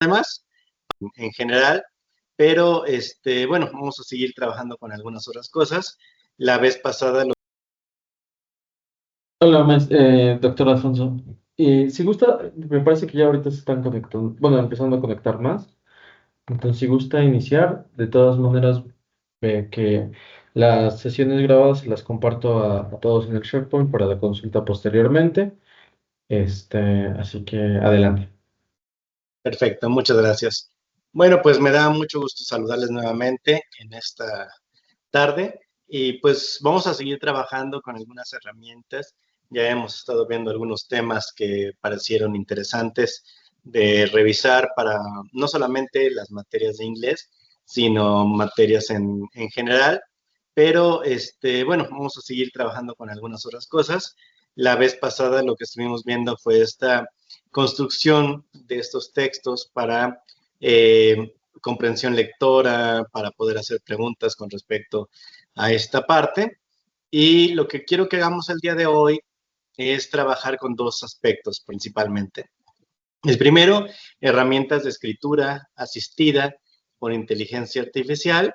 demás, en general, pero bueno, vamos a seguir trabajando con algunas otras cosas. La vez pasada Hola, doctor Alfonso. Si gusta, me parece que ya ahorita se están conectando, bueno, empezando a conectar más. Entonces, si gusta iniciar, de todas maneras, que las sesiones grabadas se las comparto a todos en el SharePoint para la consulta posteriormente. Así que adelante. perfecto, muchas gracias. Bueno, pues me da mucho gusto saludarles nuevamente en esta tarde y pues vamos a seguir trabajando con algunas herramientas. Ya hemos estado viendo algunos temas que parecieron interesantes de revisar para no solamente las materias de inglés, sino materias en general. Pero bueno, vamos a seguir trabajando con algunas otras cosas. La vez pasada lo que estuvimos viendo fue esta construcción de estos textos para comprensión lectora, para poder hacer preguntas con respecto a esta parte. Y lo que quiero que hagamos el día de hoy es trabajar con dos aspectos principalmente. El primero, herramientas de escritura asistida por inteligencia artificial.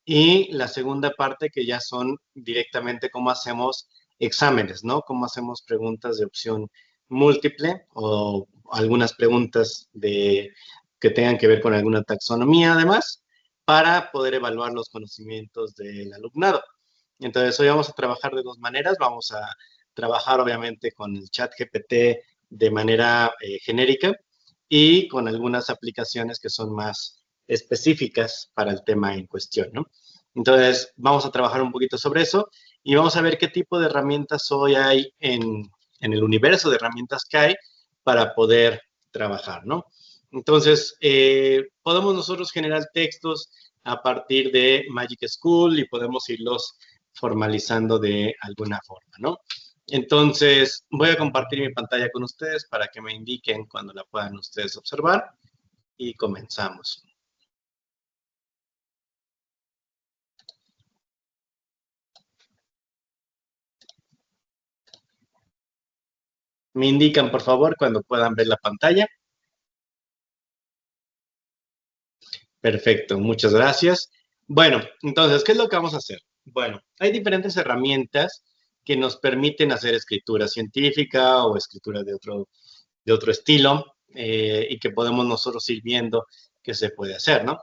Y la segunda parte que ya son directamente cómo hacemos exámenes, ¿no? Cómo hacemos preguntas de opción múltiple o algunas preguntas que tengan que ver con alguna taxonomía, además, para poder evaluar los conocimientos del alumnado. Entonces, hoy vamos a trabajar de dos maneras. Vamos a trabajar, obviamente, con el chat GPT de manera genérica y con algunas aplicaciones que son más específicas para el tema en cuestión, ¿no? Entonces, vamos a trabajar un poquito sobre eso y vamos a ver qué tipo de herramientas hoy hay en el universo de herramientas que hay para poder trabajar, ¿no? Entonces, podemos nosotros generar textos a partir de Magic School y podemos irlos formalizando de alguna forma, ¿no? Entonces, voy a compartir mi pantalla con ustedes para que me indiquen cuando la puedan ustedes observar y comenzamos. Me indican, por favor, cuando puedan ver la pantalla. Perfecto, muchas gracias. Bueno, entonces, ¿qué es lo que vamos a hacer? Bueno, hay diferentes herramientas que nos permiten hacer escritura científica o escritura de otro estilo y que podemos nosotros ir viendo qué se puede hacer, ¿no?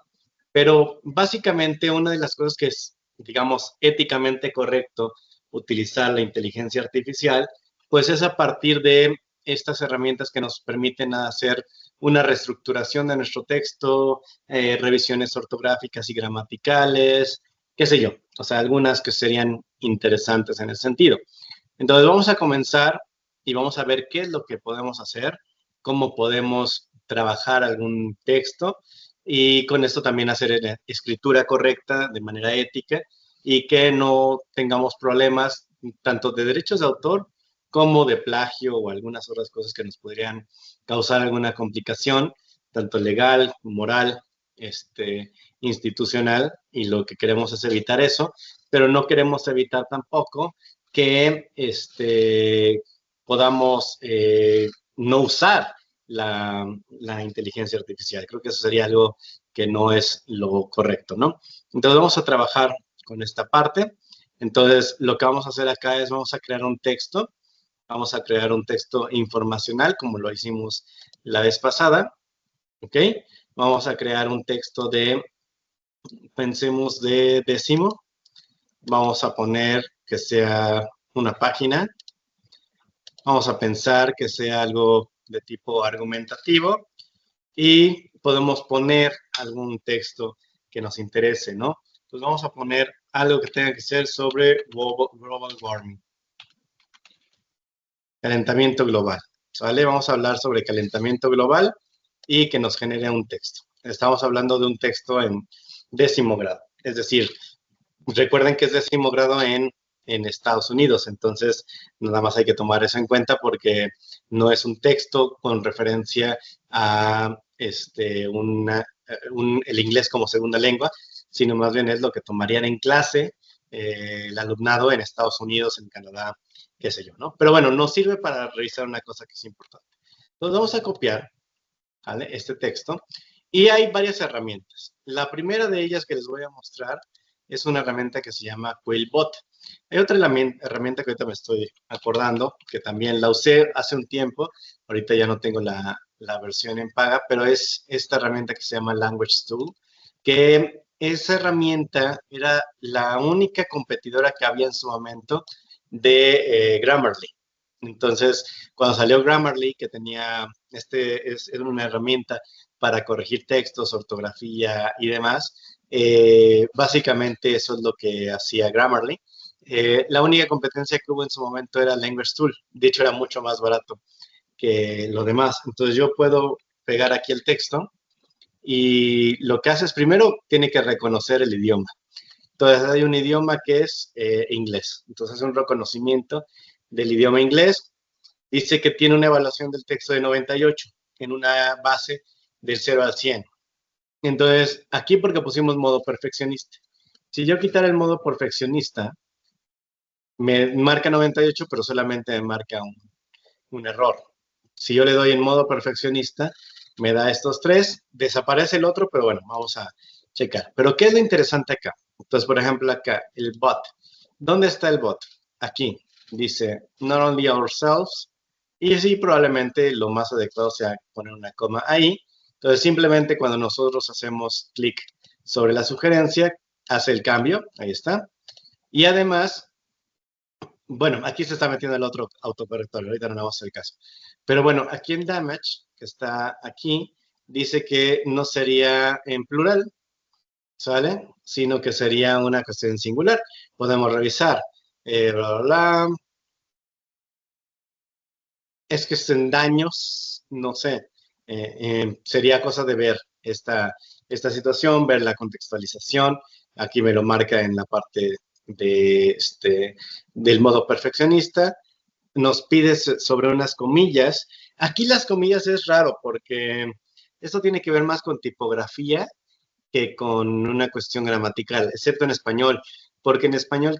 Pero básicamente una de las cosas que es, digamos, éticamente correcto utilizar la inteligencia artificial, pues es a partir de estas herramientas que nos permiten hacer una reestructuración de nuestro texto, revisiones ortográficas y gramaticales, qué sé yo, o sea, algunas que serían interesantes en ese sentido. Entonces vamos a comenzar y vamos a ver qué es lo que podemos hacer, cómo podemos trabajar algún texto y con esto también hacer escritura correcta de manera ética y que no tengamos problemas tanto de derechos de autor como de plagio o algunas otras cosas que nos podrían causar alguna complicación, tanto legal, moral, institucional, y lo que queremos es evitar eso, pero no queremos evitar tampoco que podamos no usar la inteligencia artificial. Creo que eso sería algo que no es lo correcto, ¿no? Entonces vamos a trabajar con esta parte. Entonces lo que vamos a hacer acá es vamos a crear un texto. Vamos a crear un texto informacional como lo hicimos la vez pasada. ¿Ok? Vamos a crear un texto pensemos de décimo. Vamos a poner que sea una página. Vamos a pensar que sea algo de tipo argumentativo y podemos poner algún texto que nos interese, ¿no? Entonces vamos a poner algo que tenga que ser sobre global warming, calentamiento global, ¿vale? Vamos a hablar sobre calentamiento global y que nos genere un texto. Estamos hablando de un texto en décimo grado, es decir, recuerden que es décimo grado en Estados Unidos, entonces nada más hay que tomar eso en cuenta porque no es un texto con referencia a el inglés como segunda lengua, sino más bien es lo que tomarían en clase el alumnado en Estados Unidos, en Canadá, qué sé yo, ¿no? Pero bueno, nos sirve para revisar una cosa que es importante. Entonces vamos a copiar, ¿vale? Este texto Y hay varias herramientas. La primera de ellas que les voy a mostrar es una herramienta que se llama Quillbot. Hay otra herramienta que ahorita me estoy acordando, que también la usé hace un tiempo, ahorita ya no tengo la versión en paga, pero es esta herramienta que se llama Language Tool, que esa herramienta era la única competidora que había en su momento de Grammarly. Entonces, cuando salió Grammarly, que tenía, es una herramienta para corregir textos, ortografía y demás, básicamente eso es lo que hacía Grammarly. La única competencia que hubo en su momento era Language Tool. De hecho, era mucho más barato que lo demás. Entonces, yo puedo pegar aquí el texto y lo que hace es primero tiene que reconocer el idioma. Entonces, hay un idioma que es inglés. Entonces, es un reconocimiento del idioma inglés. Dice que tiene una evaluación del texto de 98 en una base del 0 al 100. Entonces, aquí porque pusimos modo perfeccionista. Si yo quitara el modo perfeccionista, me marca 98, pero solamente me marca un error. Si yo le doy en modo perfeccionista, me da estos tres, desaparece el otro, pero bueno, vamos a checar. Pero ¿qué es lo interesante acá? Entonces, por ejemplo, acá, el bot. ¿Dónde está el bot? Aquí, dice, not only ourselves, y sí, probablemente lo más adecuado sea poner una coma ahí. Entonces, simplemente cuando nosotros hacemos clic sobre la sugerencia, hace el cambio, ahí está. Y además, bueno, aquí se está metiendo el otro autocorrector, ahorita no vamos a hacer caso. Pero bueno, aquí en damage, que está aquí, dice que no sería en plural, ¿sale? Sino que sería una cuestión singular. Podemos revisar. Bla, bla, bla. Es que en daños, no sé. Sería cosa de ver esta situación, ver la contextualización. Aquí me lo marca en la parte del modo perfeccionista. Nos pides sobre unas comillas. Aquí las comillas es raro porque esto tiene que ver más con tipografía que con una cuestión gramatical, excepto en español, porque en español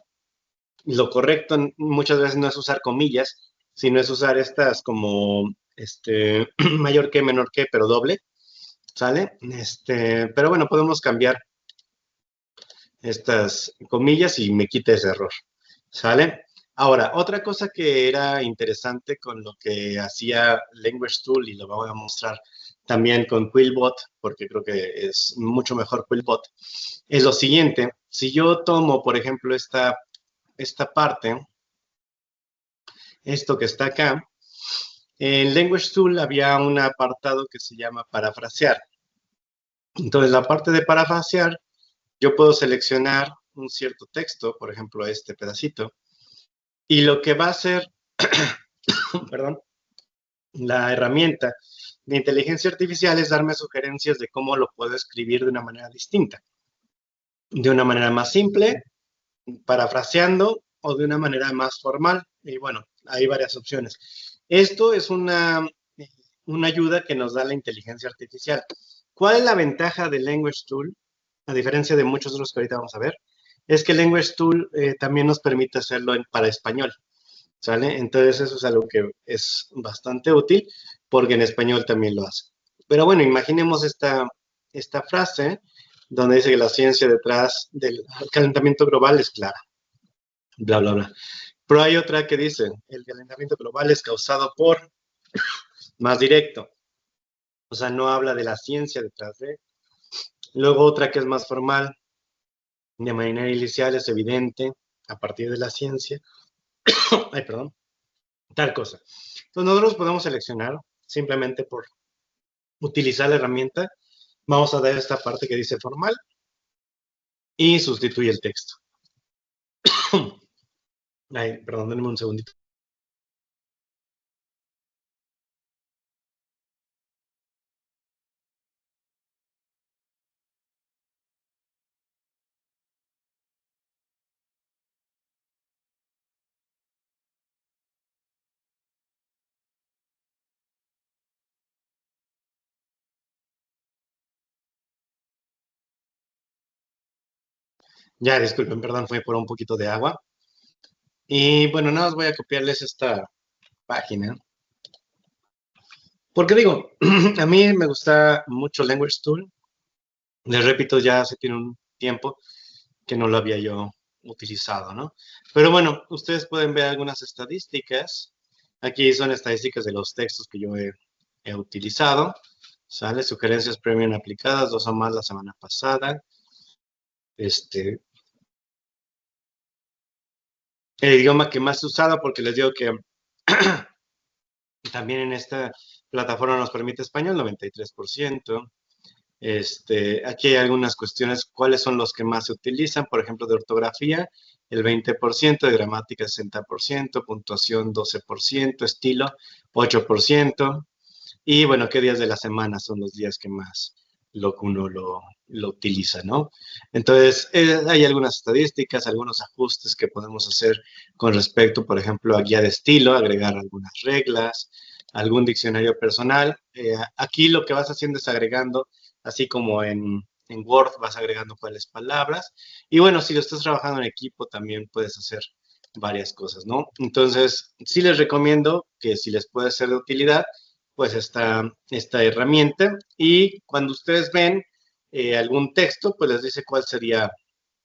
lo correcto muchas veces no es usar comillas, sino es usar estas como mayor que, menor que, pero doble, ¿sale? Pero bueno, podemos cambiar estas comillas y me quita ese error, ¿sale? Ahora, otra cosa que era interesante con lo que hacía Language Tool, y lo voy a mostrar también con Quillbot, porque creo que es mucho mejor Quillbot, es lo siguiente. Si yo tomo, por ejemplo, esta parte, esto que está acá, en Language Tool había un apartado que se llama parafrasear. Entonces, la parte de parafrasear, yo puedo seleccionar un cierto texto, por ejemplo, este pedacito, y lo que va a hacer, perdón, la herramienta de inteligencia artificial es darme sugerencias de cómo lo puedo escribir de una manera distinta, de una manera más simple, parafraseando, o de una manera más formal. Y bueno, hay varias opciones. Esto es una ayuda que nos da la inteligencia artificial. ¿Cuál es la ventaja del Language Tool? A diferencia de muchos otros que ahorita vamos a ver, es que el Language Tool también nos permite hacerlo para español, ¿sale? Entonces eso es algo que es bastante útil porque en español también lo hace. Pero bueno, imaginemos esta frase donde dice que la ciencia detrás del calentamiento global es clara, bla, bla, bla. Pero hay otra que dice, el calentamiento global es causado por más directo. O sea, no habla de la ciencia detrás de. Luego otra que es más formal, de manera inicial es evidente, a partir de la ciencia. Ay, perdón. Tal cosa. Entonces nosotros podemos seleccionar simplemente por utilizar la herramienta. Vamos a dar esta parte que dice formal y sustituye el texto. Ay, perdón, denme un segundito. Ya, disculpen, perdón, fue por un poquito de agua. Y bueno, nada más voy a copiarles esta página. Porque digo, a mí me gusta mucho Language Tool. Les repito, ya hace tiene un tiempo que no lo había yo utilizado, ¿no? Pero bueno, ustedes pueden ver algunas estadísticas. Aquí son estadísticas de los textos que yo he utilizado. ¿Sale? Sugerencias premium aplicadas, 2 o más la semana pasada. El idioma que más he usado, porque les digo que también en esta plataforma nos permite español, 93%. Aquí hay algunas cuestiones, cuáles son los que más se utilizan, por ejemplo, de ortografía, el 20%, de gramática 60%, puntuación 12%, estilo 8%, y bueno, qué días de la semana son los días que más lo que uno lo utiliza, ¿no? Entonces, hay algunas estadísticas, algunos ajustes que podemos hacer con respecto, por ejemplo, a guía de estilo, agregar algunas reglas, algún diccionario personal. Aquí lo que vas haciendo es agregando, así como en Word vas agregando cuáles palabras. Y bueno, si lo estás trabajando en equipo, también puedes hacer varias cosas, ¿no? Entonces, sí les recomiendo que si les puede ser de utilidad, pues esta herramienta. Y cuando ustedes ven algún texto, pues les dice cuál sería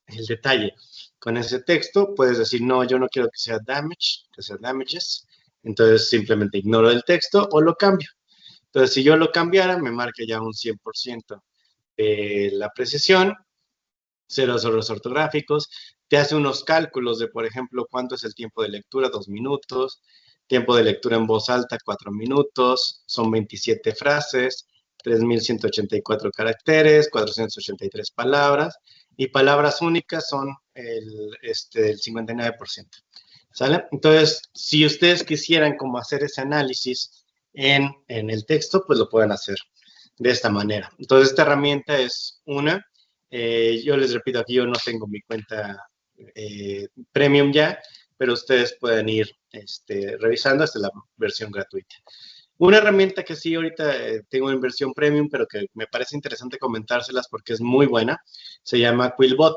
el detalle. Con ese texto puedes decir, no, yo no quiero que sea damage, que sea damages. Entonces simplemente ignoro el texto o lo cambio. Entonces, si yo lo cambiara, me marca ya un 100% de la precisión, cero errores ortográficos, te hace unos cálculos de, por ejemplo, cuánto es el tiempo de lectura, 2 minutos, tiempo de lectura en voz alta, 4 minutos, son 27 frases, 3.184 caracteres, 483 palabras, y palabras únicas son el 59%. ¿Sale? Entonces, si ustedes quisieran como hacer ese análisis en el texto, pues lo pueden hacer de esta manera. Entonces, esta herramienta es una. Yo les repito, aquí yo no tengo mi cuenta premium ya, pero ustedes pueden ir revisando hasta la versión gratuita. Una herramienta que sí ahorita tengo en versión premium, pero que me parece interesante comentárselas porque es muy buena, se llama Quillbot.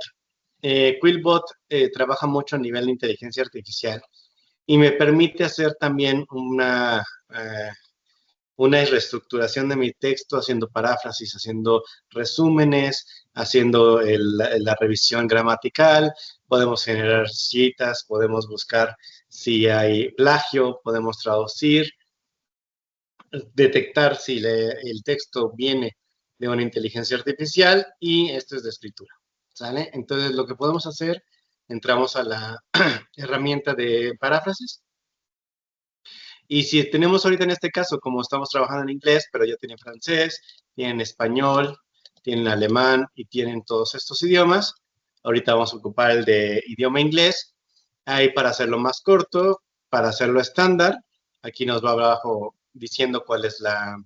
Quillbot trabaja mucho a nivel de inteligencia artificial y me permite hacer también una reestructuración de mi texto, haciendo paráfrasis, haciendo resúmenes, haciendo la revisión gramatical, podemos generar citas, podemos buscar si hay plagio, podemos traducir, detectar si el texto viene de una inteligencia artificial y esto es de escritura. ¿Sale? Entonces, lo que podemos hacer, entramos a la herramienta de paráfrasis. Y si tenemos ahorita en este caso, como estamos trabajando en inglés, pero ya tienen francés, tienen español, tienen alemán y tienen todos estos idiomas, ahorita vamos a ocupar el de idioma inglés. Ahí para hacerlo más corto, para hacerlo estándar, aquí nos va abajo diciendo cuál es la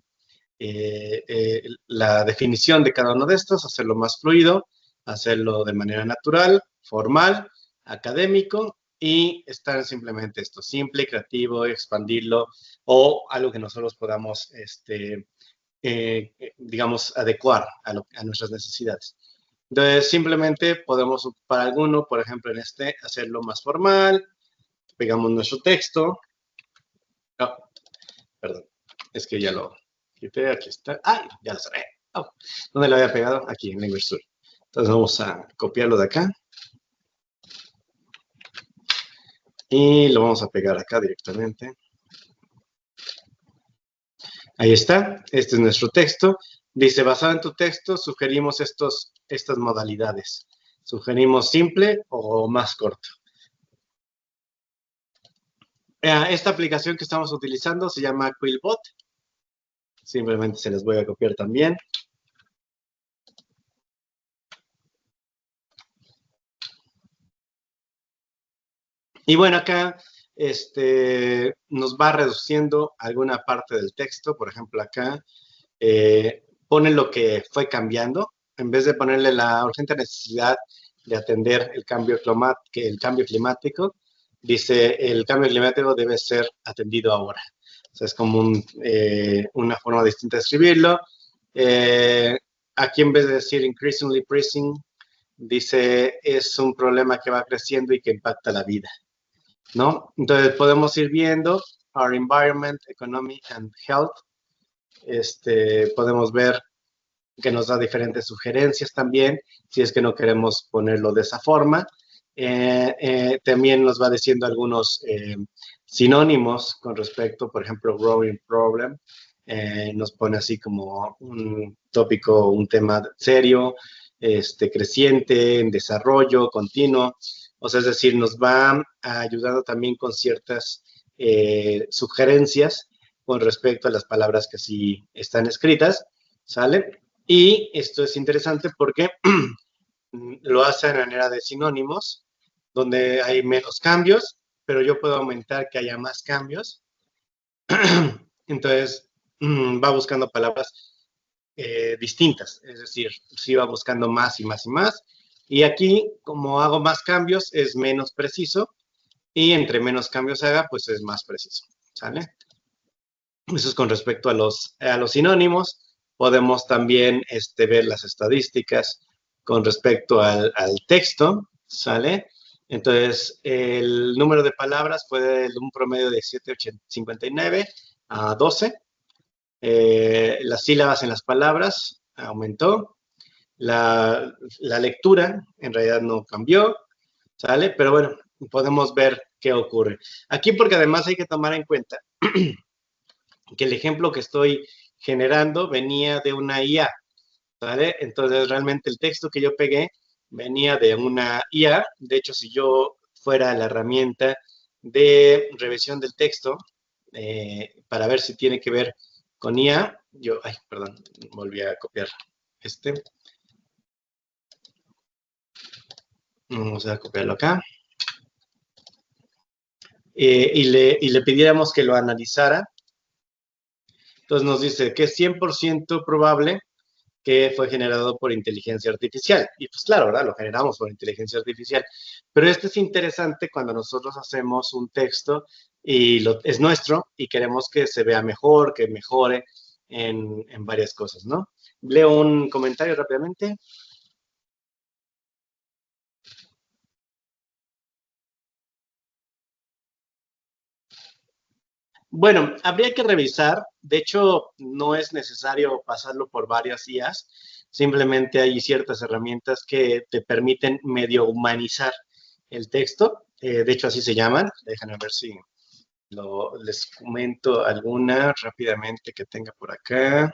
definición de cada uno de estos, hacerlo más fluido, hacerlo de manera natural, formal, académico y estar simplemente esto, simple, creativo, expandirlo o algo que nosotros podamos, digamos, adecuar a nuestras necesidades. Entonces, simplemente podemos ocupar alguno, por ejemplo, en hacerlo más formal, pegamos nuestro texto. Oh, perdón, es que ya lo quité, aquí está. ¡Ay! Ya lo cerré. Oh, ¿dónde lo había pegado? Aquí, en Language Tool. Entonces vamos a copiarlo de acá y lo vamos a pegar acá directamente. Ahí está, este es nuestro texto. Dice, basado en tu texto, sugerimos estas modalidades. Sugerimos simple o más corto. Esta aplicación que estamos utilizando se llama Quillbot. Simplemente se les voy a copiar también. Y bueno, acá nos va reduciendo alguna parte del texto. Por ejemplo, acá pone lo que fue cambiando. En vez de ponerle la urgente necesidad de atender el cambio climático, dice el cambio climático debe ser atendido ahora. O sea, es como una forma distinta de escribirlo. Aquí en vez de decir increasingly pressing, dice es un problema que va creciendo y que impacta la vida, ¿no? Entonces podemos ir viendo our environment, economy and health. Podemos ver que nos da diferentes sugerencias también, si es que no queremos ponerlo de esa forma. También nos va diciendo algunos sinónimos con respecto, por ejemplo, growing problem, nos pone así como un tópico, un tema serio, creciente, en desarrollo continuo. O sea, es decir, nos va ayudando también con ciertas sugerencias con respecto a las palabras que sí están escritas, ¿sale? Y esto es interesante porque lo hace de manera de sinónimos, donde hay menos cambios, pero yo puedo aumentar que haya más cambios. Entonces, va buscando palabras distintas, es decir, sí va buscando más y más y más. Y aquí, como hago más cambios, es menos preciso, y entre menos cambios haga, pues es más preciso, ¿sale? Eso es con respecto a los sinónimos. Podemos también ver las estadísticas con respecto al texto, ¿sale? Entonces, el número de palabras fue de un promedio de 7,59 a 12. Las sílabas en las palabras aumentó. La lectura en realidad no cambió, ¿sale? Pero bueno, podemos ver qué ocurre. Aquí porque además hay que tomar en cuenta que el ejemplo que estoy generando venía de una IA, ¿vale? Entonces, realmente el texto que yo pegué venía de una IA. De hecho, si yo fuera la herramienta de revisión del texto, para ver si tiene que ver con IA, ay, perdón, volví a copiar este. Vamos a copiarlo acá. Y le pidiéramos que lo analizara. Entonces nos dice que es 100% probable que fue generado por inteligencia artificial. Y pues claro, ¿verdad? Lo generamos por inteligencia artificial. Pero esto es interesante cuando nosotros hacemos un texto y es nuestro y queremos que se vea mejor, que mejore en varias cosas, ¿no? Leo un comentario rápidamente. Bueno, habría que revisar. De hecho, no es necesario pasarlo por varias IAs. Simplemente hay ciertas herramientas que te permiten medio humanizar el texto. De hecho, así se llaman. Déjenme ver si les comento alguna rápidamente que tenga por acá.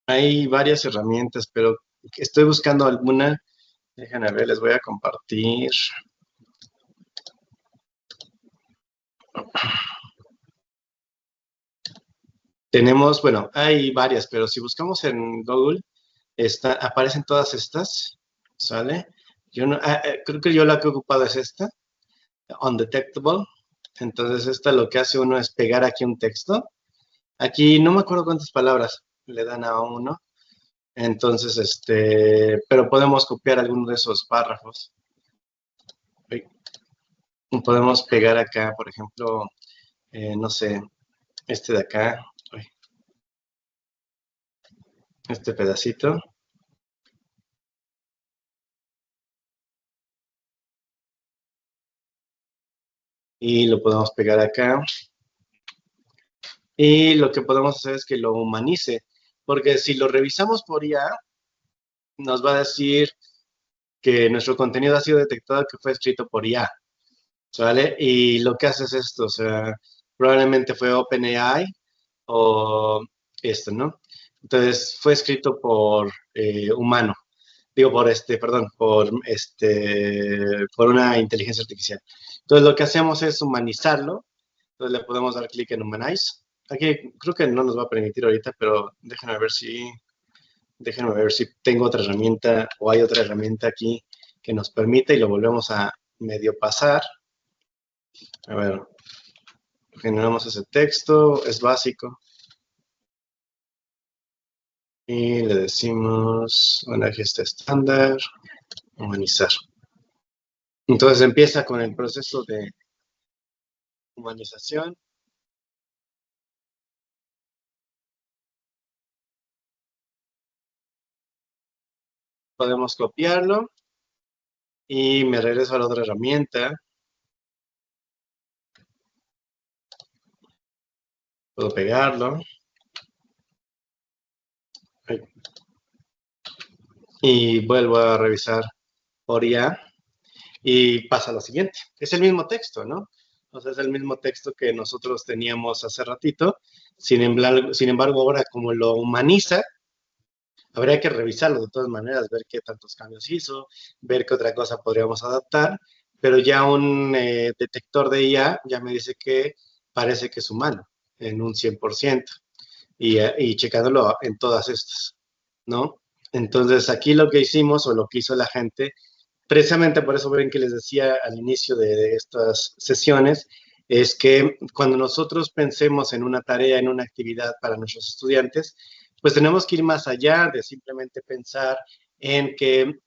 Hay varias herramientas, pero estoy buscando alguna. Déjenme ver, les voy a compartir. Tenemos, bueno, hay varias, pero si buscamos en Google, aparecen todas estas, ¿sale? Creo que yo la que he ocupado es esta, Undetectable. Entonces, esta lo que hace uno es pegar aquí un texto. Aquí no me acuerdo cuántas palabras le dan a uno. Entonces, pero podemos copiar alguno de esos párrafos. Podemos pegar acá, por ejemplo, no sé, este de acá, este pedacito. Y lo podemos pegar acá. Y lo que podemos hacer es que lo humanice, porque si lo revisamos por IA, nos va a decir que nuestro contenido ha sido detectado que fue escrito por IA, ¿vale? Y lo que hace es esto, o sea, probablemente fue OpenAI o esto, ¿no? Entonces, fue escrito por humano, digo, perdón, por una inteligencia artificial. Entonces, lo que hacemos es humanizarlo. Entonces, le podemos dar clic en Humanize. Aquí creo que no nos va a permitir ahorita, pero déjenme ver si tengo otra herramienta o hay otra herramienta aquí que nos permita y lo volvemos a medio pasar. A ver, generamos ese texto, es básico. Y le decimos una gesta estándar, humanizar. Entonces empieza con el proceso de humanización. podemos copiarlo y me regreso a la otra herramienta. Puedo pegarlo. Y vuelvo a revisar por IA y pasa lo siguiente. Es el mismo texto, ¿no? O sea, es el mismo texto que nosotros teníamos hace ratito. Sin embargo, ahora como lo humaniza, habría que revisarlo de todas maneras, ver qué tantos cambios hizo, ver qué otra cosa podríamos adaptar, pero ya un detector de IA ya me dice que parece que es humano en un 100% y checándolo en todas estas, ¿no? Entonces aquí lo que hicimos o lo que hizo la gente, precisamente por eso ven que les decía al inicio de estas sesiones, es que cuando nosotros pensemos en una tarea, en una actividad para nuestros estudiantes, pues tenemos que ir más allá de simplemente pensar en que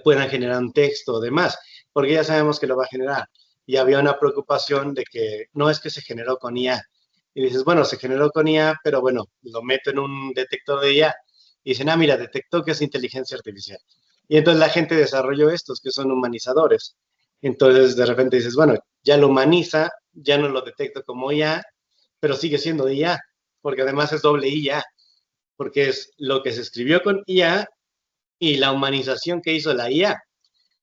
puedan generar un texto o demás, porque ya sabemos que lo va a generar. Y había una preocupación de que no es que se generó con IA. Y dices, bueno, se generó con IA, pero bueno, lo meto en un detector de IA. Y dicen, ah, mira, detectó que es inteligencia artificial. Y entonces la gente desarrolló estos que son humanizadores. Entonces de repente dices, bueno, ya lo humaniza, ya no lo detecto como IA, pero sigue siendo IA, porque además es doble IA, porque es lo que se escribió con IA y la humanización que hizo la IA.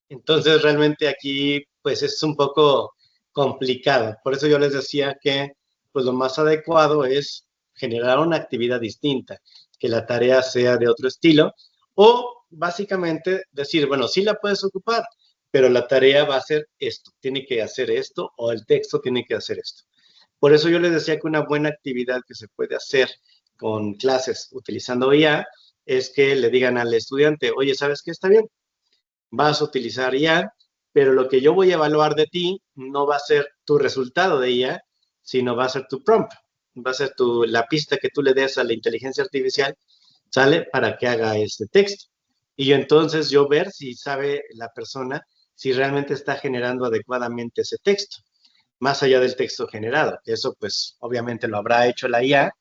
Entonces, realmente aquí, pues es un poco complicado. Por eso yo les decía que, pues lo más adecuado es generar una actividad distinta, que la tarea sea de otro estilo, o básicamente decir, bueno, sí la puedes ocupar, pero la tarea va a ser esto, tiene que hacer esto, o el texto tiene que hacer esto. Por eso yo les decía que una buena actividad que se puede hacer con clases utilizando IA es que le digan al estudiante, oye, ¿sabes qué? Está bien, vas a utilizar IA, pero lo que yo voy a evaluar de ti no va a ser tu resultado de IA, sino va a ser tu prompt, va a ser la pista que tú le des a la inteligencia artificial, ¿sale? Para que haga este texto. Y entonces yo ver si sabe la persona si realmente está generando adecuadamente ese texto, más allá del texto generado. Eso pues obviamente lo habrá hecho la IA,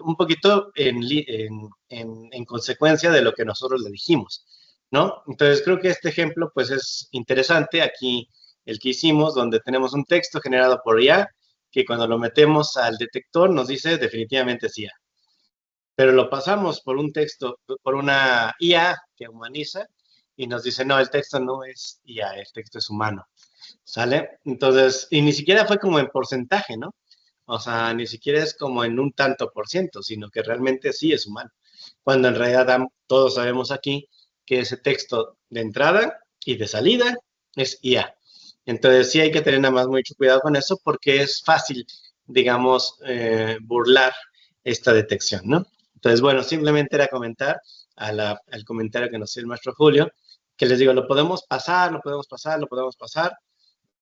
un poquito en consecuencia de lo que nosotros le dijimos, ¿no? Entonces creo que este ejemplo pues es interesante, aquí el que hicimos, donde tenemos un texto generado por IA, que cuando lo metemos al detector nos dice definitivamente sí, pero lo pasamos por un texto, por una IA que humaniza y nos dice, no, el texto no es IA, el texto es humano, ¿sale? Entonces, y ni siquiera fue como en porcentaje, ¿no? O sea, ni siquiera es como en un tanto por ciento, sino que realmente sí es humano. Cuando en realidad todos sabemos aquí que ese texto de entrada y de salida es IA. Entonces sí hay que tener nada más mucho cuidado con eso porque es fácil, digamos, burlar esta detección, ¿no? Entonces, bueno, simplemente era comentar al comentario que nos hizo el maestro Julio, que les digo, lo podemos pasar, lo podemos pasar, lo podemos pasar,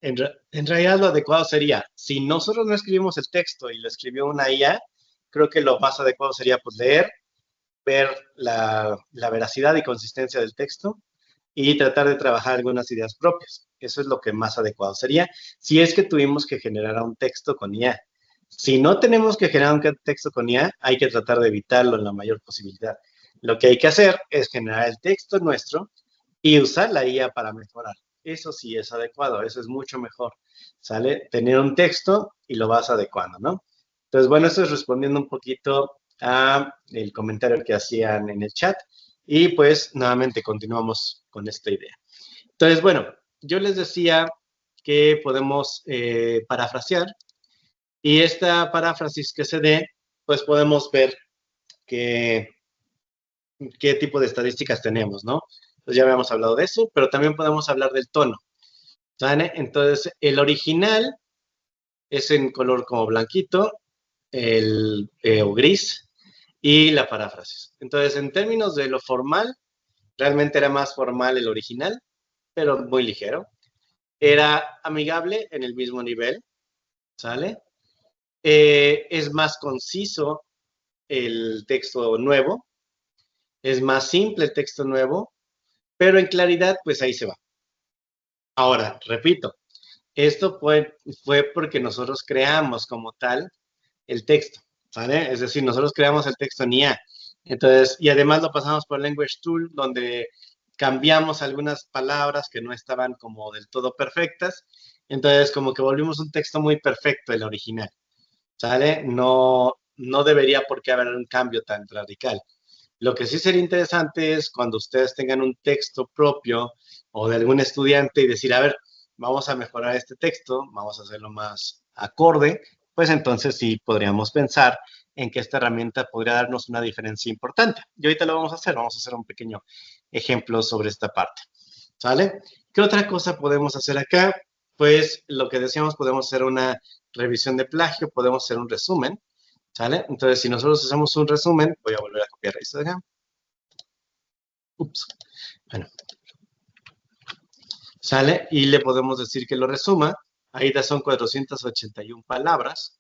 en realidad lo adecuado sería, si nosotros no escribimos el texto y lo escribió una IA, creo que lo más adecuado sería pues leer, ver la veracidad y consistencia del texto y tratar de trabajar algunas ideas propias. Eso es lo que más adecuado sería, si es que tuvimos que generar un texto con IA. Si no tenemos que generar un texto con IA, hay que tratar de evitarlo en la mayor posibilidad. Lo que hay que hacer es generar el texto nuestro y usar la IA para mejorar. Eso sí es adecuado, eso es mucho mejor, ¿sale? Tener un texto y lo vas adecuando, ¿no? Entonces, bueno, esto es respondiendo un poquito a el comentario que hacían en el chat y pues nuevamente continuamos con esta idea. Entonces, bueno, yo les decía que podemos parafrasear y esta paráfrasis que se dé, pues podemos ver que qué tipo de estadísticas tenemos, ¿no? Entonces ya habíamos hablado de eso, pero también podemos hablar del tono, ¿vale? Entonces, el original es en color como blanquito, o gris, y la paráfrasis. Entonces, en términos de lo formal, realmente era más formal el original, pero muy ligero. Era amigable en el mismo nivel, ¿sale? Es más conciso el texto nuevo, es más simple el texto nuevo, pero en claridad, pues ahí se va. Ahora, repito, esto fue porque nosotros creamos como tal el texto, ¿vale? Es decir, nosotros creamos el texto en IA. Entonces, y además lo pasamos por Language Tool, donde cambiamos algunas palabras que no estaban como del todo perfectas. Entonces, como que volvimos un texto muy perfecto el original, ¿sale? No, no debería por qué haber un cambio tan radical. Lo que sí sería interesante es cuando ustedes tengan un texto propio o de algún estudiante y decir, a ver, vamos a mejorar este texto, vamos a hacerlo más acorde, pues entonces sí podríamos pensar en que esta herramienta podría darnos una diferencia importante. Y ahorita lo vamos a hacer un pequeño ejemplo sobre esta parte. ¿Sale? ¿Qué otra cosa podemos hacer acá? Pues lo que decíamos, podemos hacer una revisión de plagio, podemos hacer un resumen, ¿sale? Entonces, si nosotros hacemos un resumen, voy a volver a copiar esto de acá. Ups. Bueno, ¿sale? Y le podemos decir que lo resuma. Ahí ya son 481 palabras.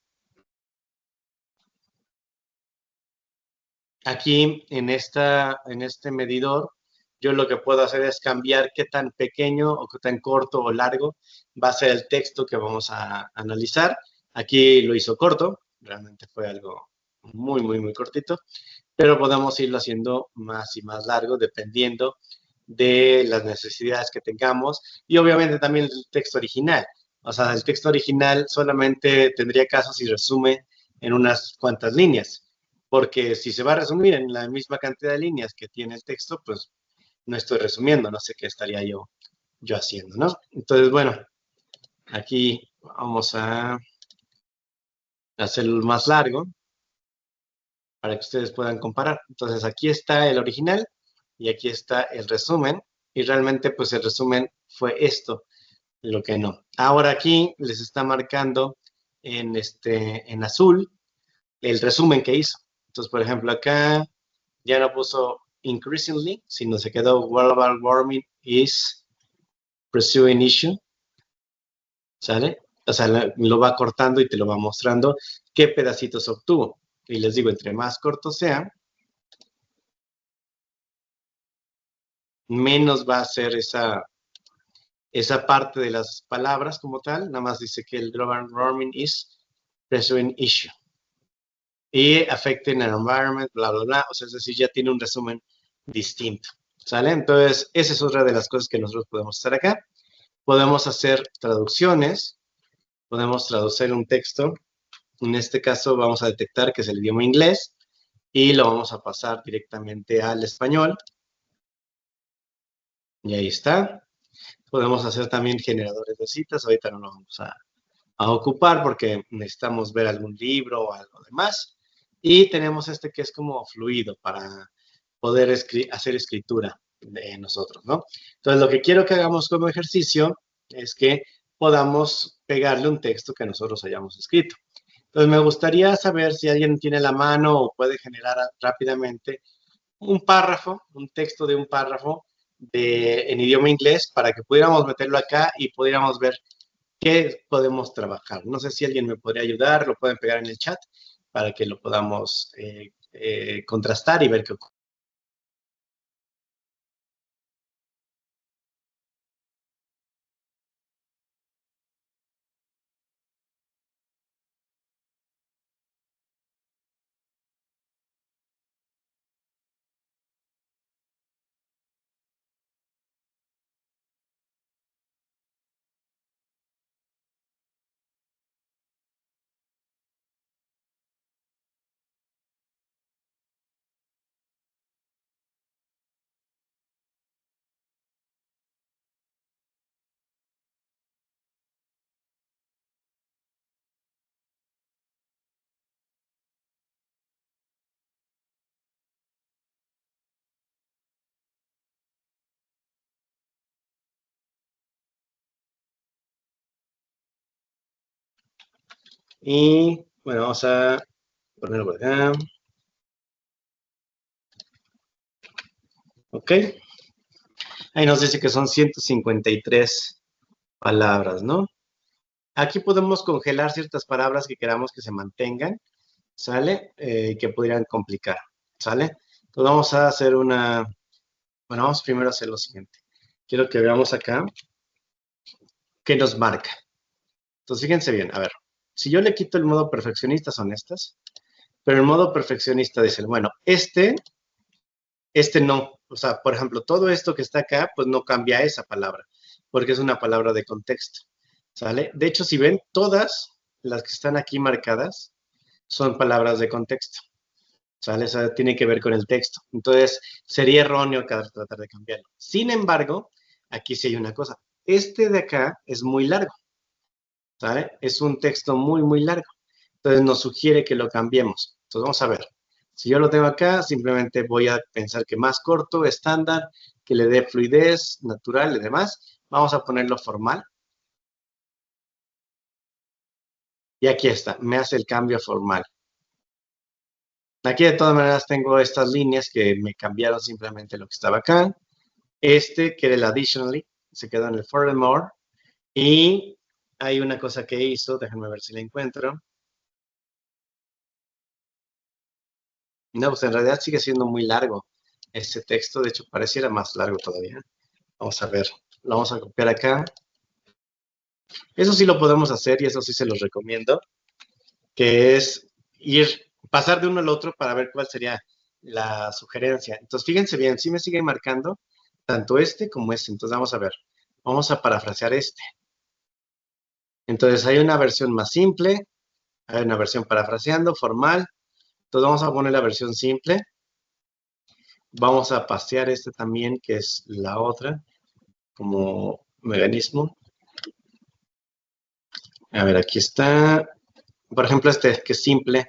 Aquí en este medidor, yo lo que puedo hacer es cambiar qué tan pequeño o qué tan corto o largo va a ser el texto que vamos a analizar. Aquí lo hizo corto, realmente fue algo muy, muy, muy cortito, pero podemos irlo haciendo más y más largo dependiendo de las necesidades que tengamos y obviamente también el texto original. O sea, el texto original solamente tendría caso si resume en unas cuantas líneas, porque si se va a resumir en la misma cantidad de líneas que tiene el texto, pues no estoy resumiendo, no sé qué estaría yo haciendo, ¿no? Entonces, bueno, aquí vamos a hacerlo más largo para que ustedes puedan comparar. Entonces, aquí está el original y aquí está el resumen y realmente pues el resumen fue esto, lo que no. Ahora aquí les está marcando en azul el resumen que hizo. Entonces, por ejemplo, acá ya no puso increasingly, sino se quedó global warming is pursuing issue, ¿sale? O sea, lo va cortando y te lo va mostrando qué pedacitos obtuvo. Y les digo, entre más corto sea, menos va a ser esa parte de las palabras como tal. Nada más dice que el global warming is pursuing issue. Y affecting an environment, bla, bla, bla. O sea, es decir, ya tiene un resumen distinto. ¿Sale? Entonces, esa es otra de las cosas que nosotros podemos hacer acá. Podemos hacer traducciones, podemos traducir un texto. En este caso vamos a detectar que es el idioma inglés y lo vamos a pasar directamente al español. Y ahí está. Podemos hacer también generadores de citas. Ahorita no lo vamos a ocupar porque necesitamos ver algún libro o algo demás. Y tenemos este que es como fluido para poder hacer escritura de nosotros, ¿no? Entonces, lo que quiero que hagamos como ejercicio es que podamos pegarle un texto que nosotros hayamos escrito. Entonces, me gustaría saber si alguien tiene la mano o puede generar rápidamente un párrafo, un texto de un párrafo en idioma inglés para que pudiéramos meterlo acá y pudiéramos ver qué podemos trabajar. No sé si alguien me podría ayudar, lo pueden pegar en el chat para que lo podamos contrastar y ver qué ocurre. Y bueno, vamos a ponerlo por acá. Ok. Ahí nos dice que son 153 palabras, ¿no? Aquí podemos congelar ciertas palabras que queramos que se mantengan, ¿sale? Que pudieran complicar, ¿sale? Entonces vamos a hacer bueno, vamos primero a hacer lo siguiente. Quiero que veamos acá qué nos marca. Entonces fíjense bien, a ver, si yo le quito el modo perfeccionista son estas, pero el modo perfeccionista dice, bueno, Este no. O sea, por ejemplo, todo esto que está acá, pues no cambia esa palabra, porque es una palabra de contexto, ¿sale? De hecho, si ven, todas las que están aquí marcadas son palabras de contexto, ¿sale? O sea, tiene que ver con el texto. Entonces, sería erróneo tratar de cambiarlo. Sin embargo, aquí sí hay una cosa. Este de acá es muy largo, ¿sale? Es un texto muy, muy largo. Entonces, nos sugiere que lo cambiemos. Entonces, vamos a ver. Si yo lo tengo acá, simplemente voy a pensar que más corto, estándar, que le dé fluidez, natural y demás. Vamos a ponerlo formal. Y aquí está, me hace el cambio formal. Aquí de todas maneras tengo estas líneas que me cambiaron simplemente lo que estaba acá. Este, que era el additionally, se quedó en el furthermore. Y hay una cosa que hizo, déjenme ver si la encuentro. No, pues en realidad sigue siendo muy largo este texto, de hecho pareciera más largo todavía. Vamos a ver, lo vamos a copiar acá. Eso sí lo podemos hacer y eso sí se los recomiendo, que es pasar de uno al otro para ver cuál sería la sugerencia. Entonces, fíjense bien, sí me sigue marcando tanto este como este. Entonces, vamos a ver, vamos a parafrasear este. Entonces, hay una versión más simple, hay una versión parafraseando, formal. Entonces, vamos a poner la versión simple. Vamos a pasear este también, que es la otra, como mecanismo. A ver, aquí está. Por ejemplo, este que es simple.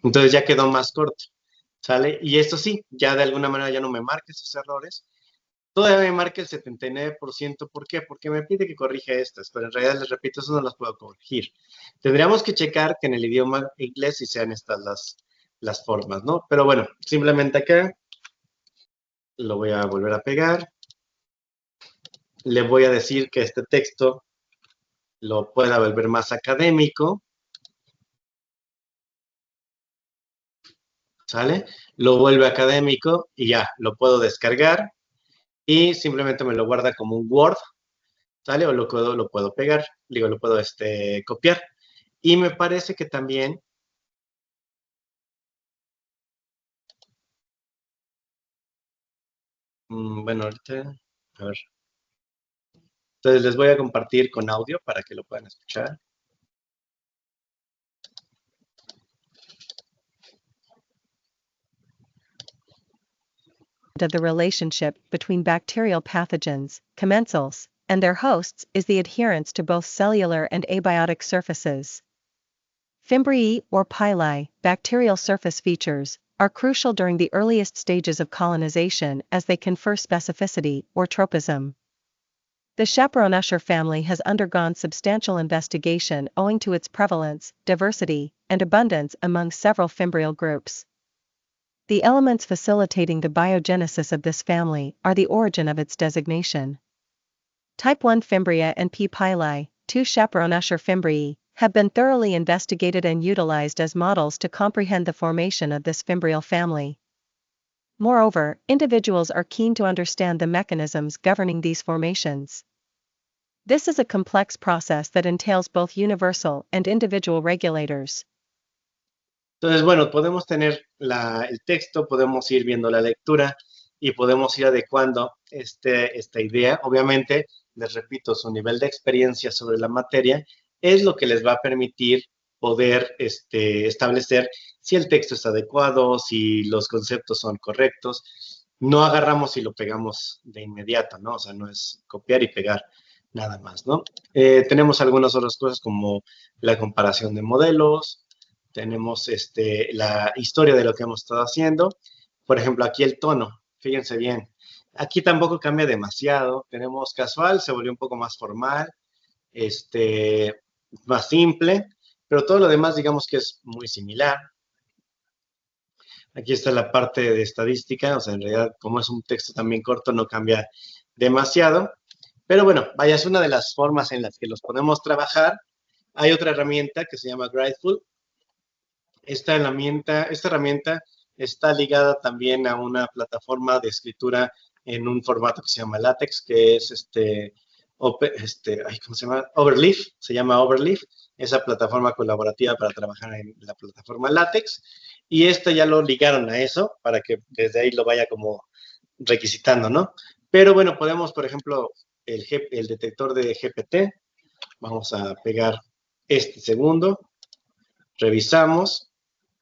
Entonces ya quedó más corto, ¿sale? Y esto sí, ya de alguna manera ya no me marca esos errores. Todavía me marca el 79%. ¿Por qué? Porque me pide que corrija estas, pero en realidad les repito, eso no las puedo corregir. Tendríamos que checar que en el idioma inglés sí sean estas las formas, ¿no? Pero bueno, simplemente acá lo voy a volver a pegar. Le voy a decir que este texto lo pueda volver más académico, ¿sale? Lo vuelve académico y ya, lo puedo descargar y simplemente me lo guarda como un Word, ¿sale? O lo puedo pegar, digo, lo puedo copiar. Y me parece que también, bueno, ahorita, a ver. Entonces les voy a compartir con audio para que lo puedan escuchar. Of the relationship between bacterial pathogens, commensals, and their hosts is the adherence to both cellular and abiotic surfaces. Fimbriae or pili, bacterial surface features, are crucial during the earliest stages of colonization as they confer specificity or tropism. The Chaperon-Usher family has undergone substantial investigation owing to its prevalence, diversity, and abundance among several fimbrial groups. The elements facilitating the biogenesis of this family are the origin of its designation. Type 1 Fimbria and P. pili, 2 Chaperon-Usher fimbriae, have been thoroughly investigated and utilized as models to comprehend the formation of this fimbrial family. Moreover, individuals are keen to understand the mechanisms governing these formations. This is a complex process that entails both universal and individual regulators. Entonces, bueno, podemos tener el texto, podemos ir viendo la lectura y podemos ir adecuando esta idea. Obviamente, les repito, su nivel de experiencia sobre la materia es lo que les va a permitir poder establecer si el texto es adecuado, si los conceptos son correctos. No agarramos y lo pegamos de inmediato, ¿no? O sea, no es copiar y pegar nada más, ¿no? Tenemos algunas otras cosas como la comparación de modelos, tenemos la historia de lo que hemos estado haciendo. Por ejemplo, aquí el tono, fíjense bien. Aquí tampoco cambia demasiado. Tenemos casual, se volvió un poco más formal, más simple, pero todo lo demás digamos que es muy similar. Aquí está la parte de estadística, o sea, en realidad como es un texto también corto no cambia demasiado. Pero bueno, vaya, es una de las formas en las que los podemos trabajar. Hay otra herramienta que se llama Gradeful. Esta herramienta está ligada también a una plataforma de escritura en un formato que se llama LaTeX, que es ¿cómo se llama? Overleaf, se llama Overleaf, esa plataforma colaborativa para trabajar en la plataforma LaTeX. y esto ya lo ligaron a eso para que desde ahí lo vaya como requisitando, ¿no? Pero bueno, podemos, por ejemplo, el detector de GPT, vamos a pegar este segundo, revisamos,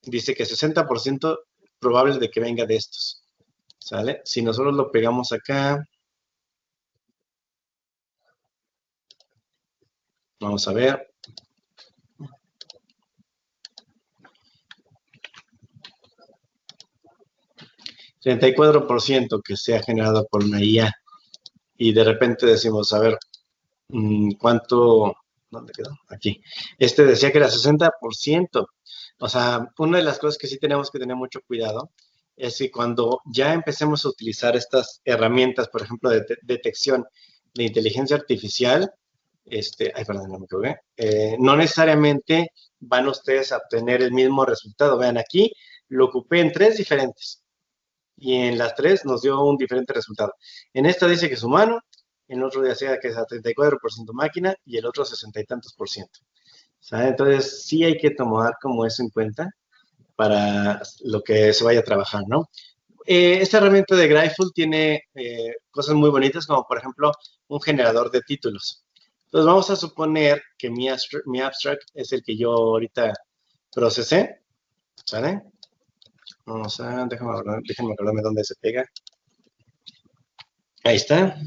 dice que 60% probable de que venga de estos, ¿sale? Si nosotros lo pegamos acá, vamos a ver. 34% que sea generado por una IA y de repente decimos, a ver, ¿cuánto? ¿Dónde quedó? Aquí. Este decía que era 60%. O sea, una de las cosas que sí tenemos que tener mucho cuidado es que cuando ya empecemos a utilizar estas herramientas, por ejemplo, de detección de inteligencia artificial, ay, perdón, no me equivoqué, no necesariamente van ustedes a obtener el mismo resultado. Vean, aquí lo ocupé en 3 diferentes y en las 3 nos dio un diferente resultado. En esta dice que es humano, en el otro decía que es a 34% máquina y el otro 60 y tantos por ciento. ¿Sabe? Entonces sí hay que tomar como eso en cuenta para lo que se vaya a trabajar, ¿no? Esta herramienta de Gryphul tiene cosas muy bonitas, como por ejemplo un generador de títulos. Entonces vamos a suponer que mi abstract es el que yo ahorita procesé, ¿sale? Vamos a, déjenme acordarme dónde se pega. Ahí está.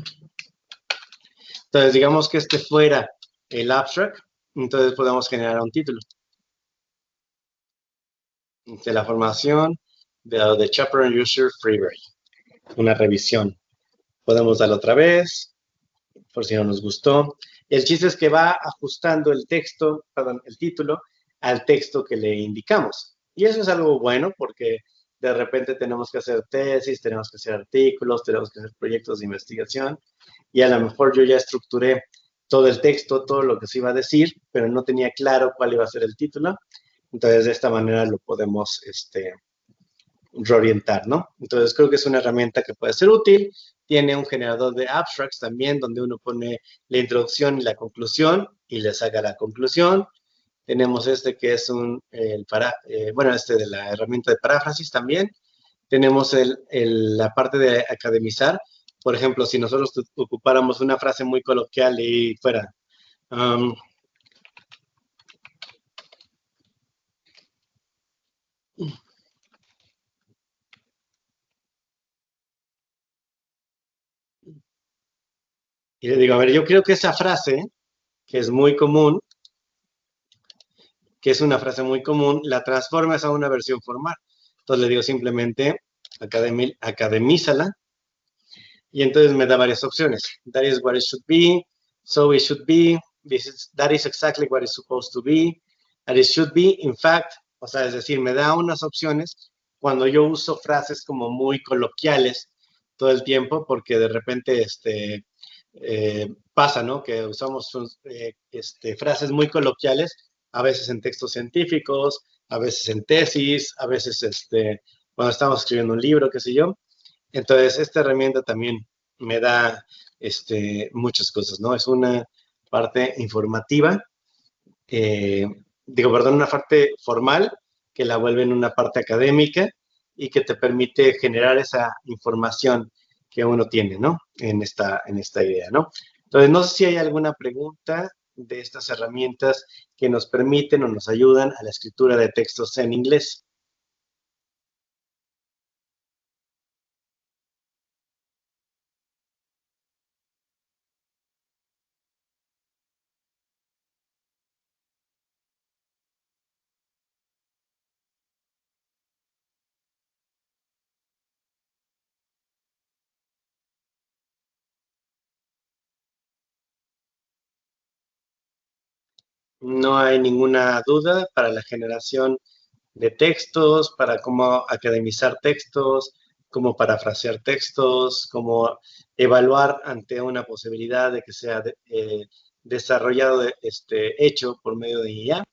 Entonces, digamos que este fuera el abstract, entonces podemos generar un título de la formación de Chaperone User Freeberry, una revisión. Podemos darlo otra vez, por si no nos gustó. El chiste es que va ajustando el texto, perdón, el título, al texto que le indicamos. Y eso es algo bueno porque de repente tenemos que hacer tesis, tenemos que hacer artículos, tenemos que hacer proyectos de investigación y a lo mejor yo ya estructuré todo el texto, todo lo que se iba a decir, pero no tenía claro cuál iba a ser el título. Entonces, de esta manera lo podemos reorientar, ¿no? Entonces, creo que es una herramienta que puede ser útil. Tiene un generador de abstracts también, donde uno pone la introducción y la conclusión y le saca la conclusión. Tenemos este que es bueno, este de la herramienta de paráfrasis también. Tenemos la parte de academizar. Por ejemplo, si nosotros ocupáramos una frase muy coloquial y fuera, um, y le digo, a ver, yo creo que esa frase, que es muy común, que es una frase muy común, la transformas a una versión formal. Entonces le digo simplemente, academízala, y entonces me da varias opciones. That is what it should be, so it should be, that is exactly what it's supposed to be, that it should be, in fact, o sea, es decir, me da unas opciones cuando yo uso frases como muy coloquiales todo el tiempo, porque de repente pasa, ¿no? Que usamos frases muy coloquiales, a veces en textos científicos, a veces en tesis, a veces cuando estamos escribiendo un libro, qué sé yo. Entonces, esta herramienta también me da muchas cosas, ¿no? Es una parte informativa, eh, perdón, una parte formal que la vuelve en una parte académica y que te permite generar esa información que uno tiene, ¿no? En esta idea, ¿no? Entonces, no sé si hay alguna pregunta de estas herramientas que nos permiten o nos ayudan a la escritura de textos en inglés. No hay ninguna duda para la generación de textos, para cómo academizar textos, cómo parafrasear textos, cómo evaluar ante una posibilidad de que sea desarrollado, hecho por medio de IA.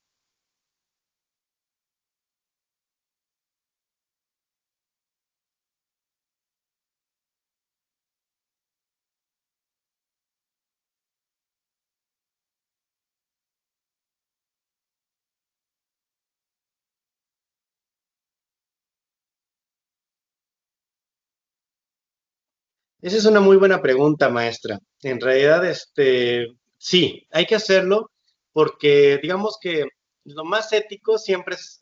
Esa es una muy buena pregunta, maestra. En realidad, sí, hay que hacerlo porque digamos que lo más ético siempre es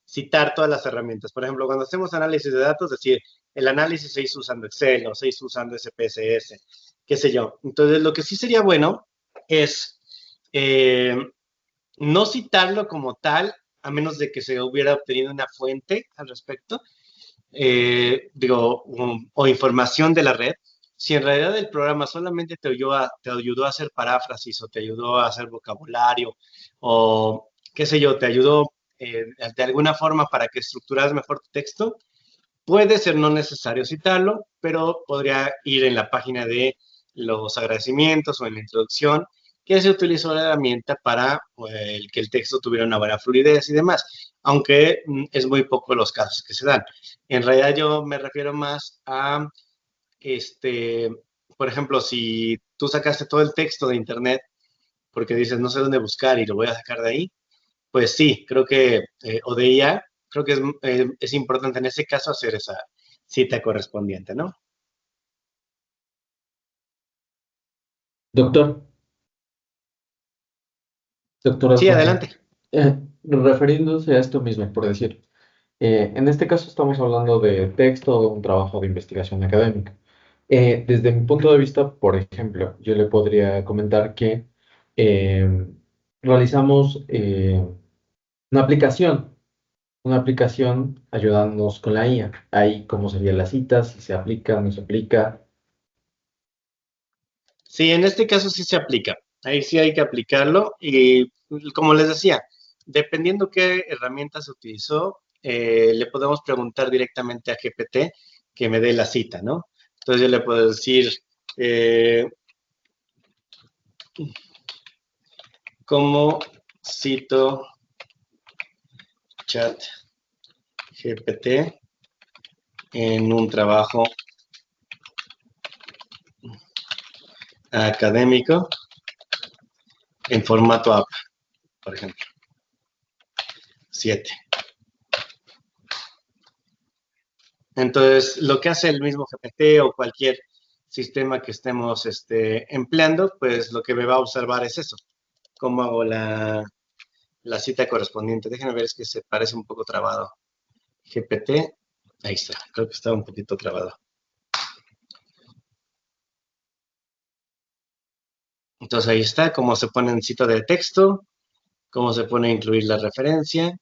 citar todas las herramientas. Por ejemplo, cuando hacemos análisis de datos, decir, el análisis se hizo usando Excel o se hizo usando SPSS, qué sé yo. Entonces, lo que sí sería bueno es eh, no citarlo como tal, a menos de que se hubiera obtenido una fuente al respecto, o información de la red, si en realidad el programa solamente te ayudó a hacer paráfrasis o te ayudó a hacer vocabulario o qué sé yo, te ayudó de alguna forma para que estructuras mejor tu texto, puede ser no necesario citarlo, pero podría ir en la página de los agradecimientos o en la introducción que se utilizó la herramienta para que el texto tuviera una buena fluidez y demás, aunque es muy poco los casos que se dan. En realidad yo me refiero más a, este, por ejemplo, si tú sacaste todo el texto de internet porque dices no sé dónde buscar y lo voy a sacar de ahí, pues sí, creo que, o de IA, creo que es importante en ese caso hacer esa cita correspondiente, ¿no? Doctor, doctor Sí, Alfonso, adelante. refiriéndose a esto mismo, por decir, en este caso estamos hablando de texto o de un trabajo de investigación académica. Desde mi punto de vista, por ejemplo, yo le podría comentar que eh, realizamos una aplicación, una aplicación ayudándonos con la IA. Ahí cómo sería la cita, si se aplica, no se aplica. Sí, en este caso sí se aplica. Ahí sí hay que aplicarlo y como les decía, dependiendo qué herramienta se utilizó, le podemos preguntar directamente a GPT que me dé la cita, ¿no? Entonces yo le puedo decir, eh, ¿cómo cito chat GPT en un trabajo académico en formato app, por ejemplo? 7. Entonces, lo que hace el mismo GPT o cualquier sistema que estemos empleando, pues lo que me va a observar es eso. ¿Cómo hago la cita correspondiente? Déjenme ver, es que se parece un poco trabado. GPT, ahí está, creo que está un poquito trabado. Entonces ahí está, cómo se pone en cita de texto, cómo se pone a incluir la referencia,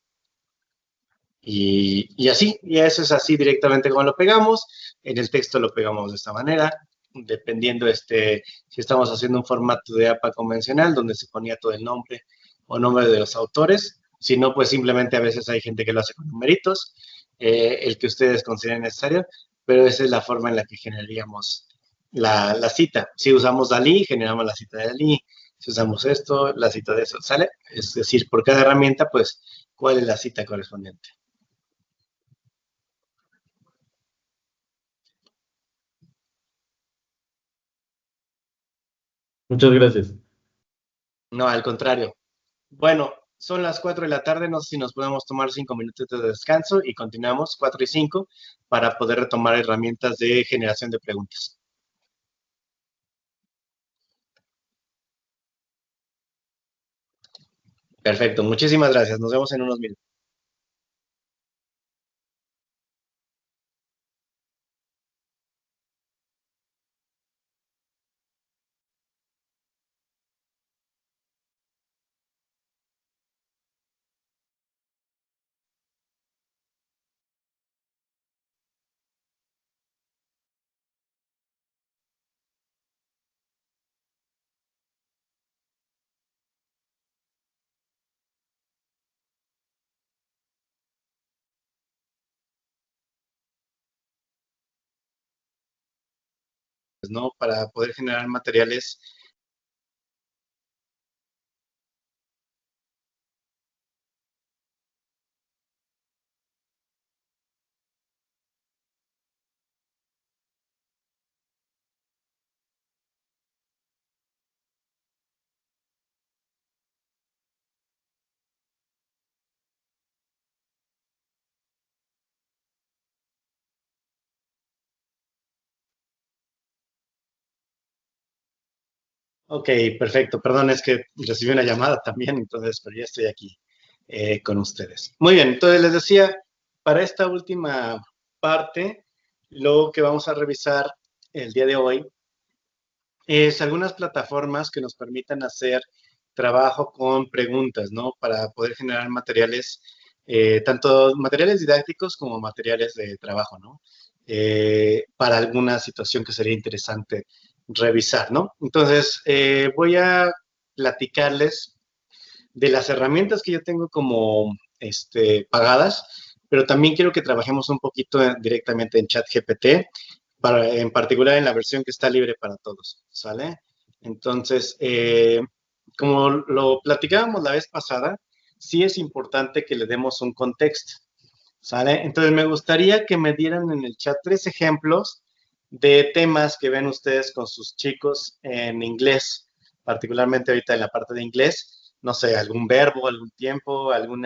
y así, y eso es así directamente como lo pegamos. En el texto lo pegamos de esta manera, dependiendo si estamos haciendo un formato de APA convencional donde se ponía todo el nombre o nombre de los autores. Si no, pues simplemente a veces hay gente que lo hace con numeritos, el que ustedes consideren necesario, pero esa es la forma en la que generaríamos la cita. Si usamos Dalí, generamos la cita de Dalí. Si usamos esto, la cita de eso, ¿sale? Es decir, por cada herramienta, pues, ¿cuál es la cita correspondiente? Muchas gracias. No, al contrario. Bueno, son las 4 de la tarde, no sé si nos podemos tomar 5 minutos de descanso y continuamos 4 y 5 para poder retomar herramientas de generación de preguntas. Perfecto, muchísimas gracias. Nos vemos en unos minutos. ¿No? Para poder generar materiales Ok, perfecto. Perdón, es que recibí una llamada también, entonces, pero ya estoy aquí con ustedes. Muy bien, entonces les decía, para esta última parte, lo que vamos a revisar el día de hoy es algunas plataformas que nos permitan hacer trabajo con preguntas, ¿no? Para poder generar materiales, tanto materiales didácticos como materiales de trabajo, ¿no? Para alguna situación que sería interesante revisar, ¿no? Entonces, voy a platicarles de las herramientas que yo tengo como pagadas, pero también quiero que trabajemos un poquito directamente en ChatGPT, en particular en la versión que está libre para todos, ¿sale? Entonces, como lo platicábamos la vez pasada, sí es importante que le demos un contexto, ¿sale? Entonces, me gustaría que me dieran en el chat 3 ejemplos de temas que ven ustedes con sus chicos en inglés, particularmente ahorita en la parte de inglés, no sé, algún verbo, algún tiempo, algún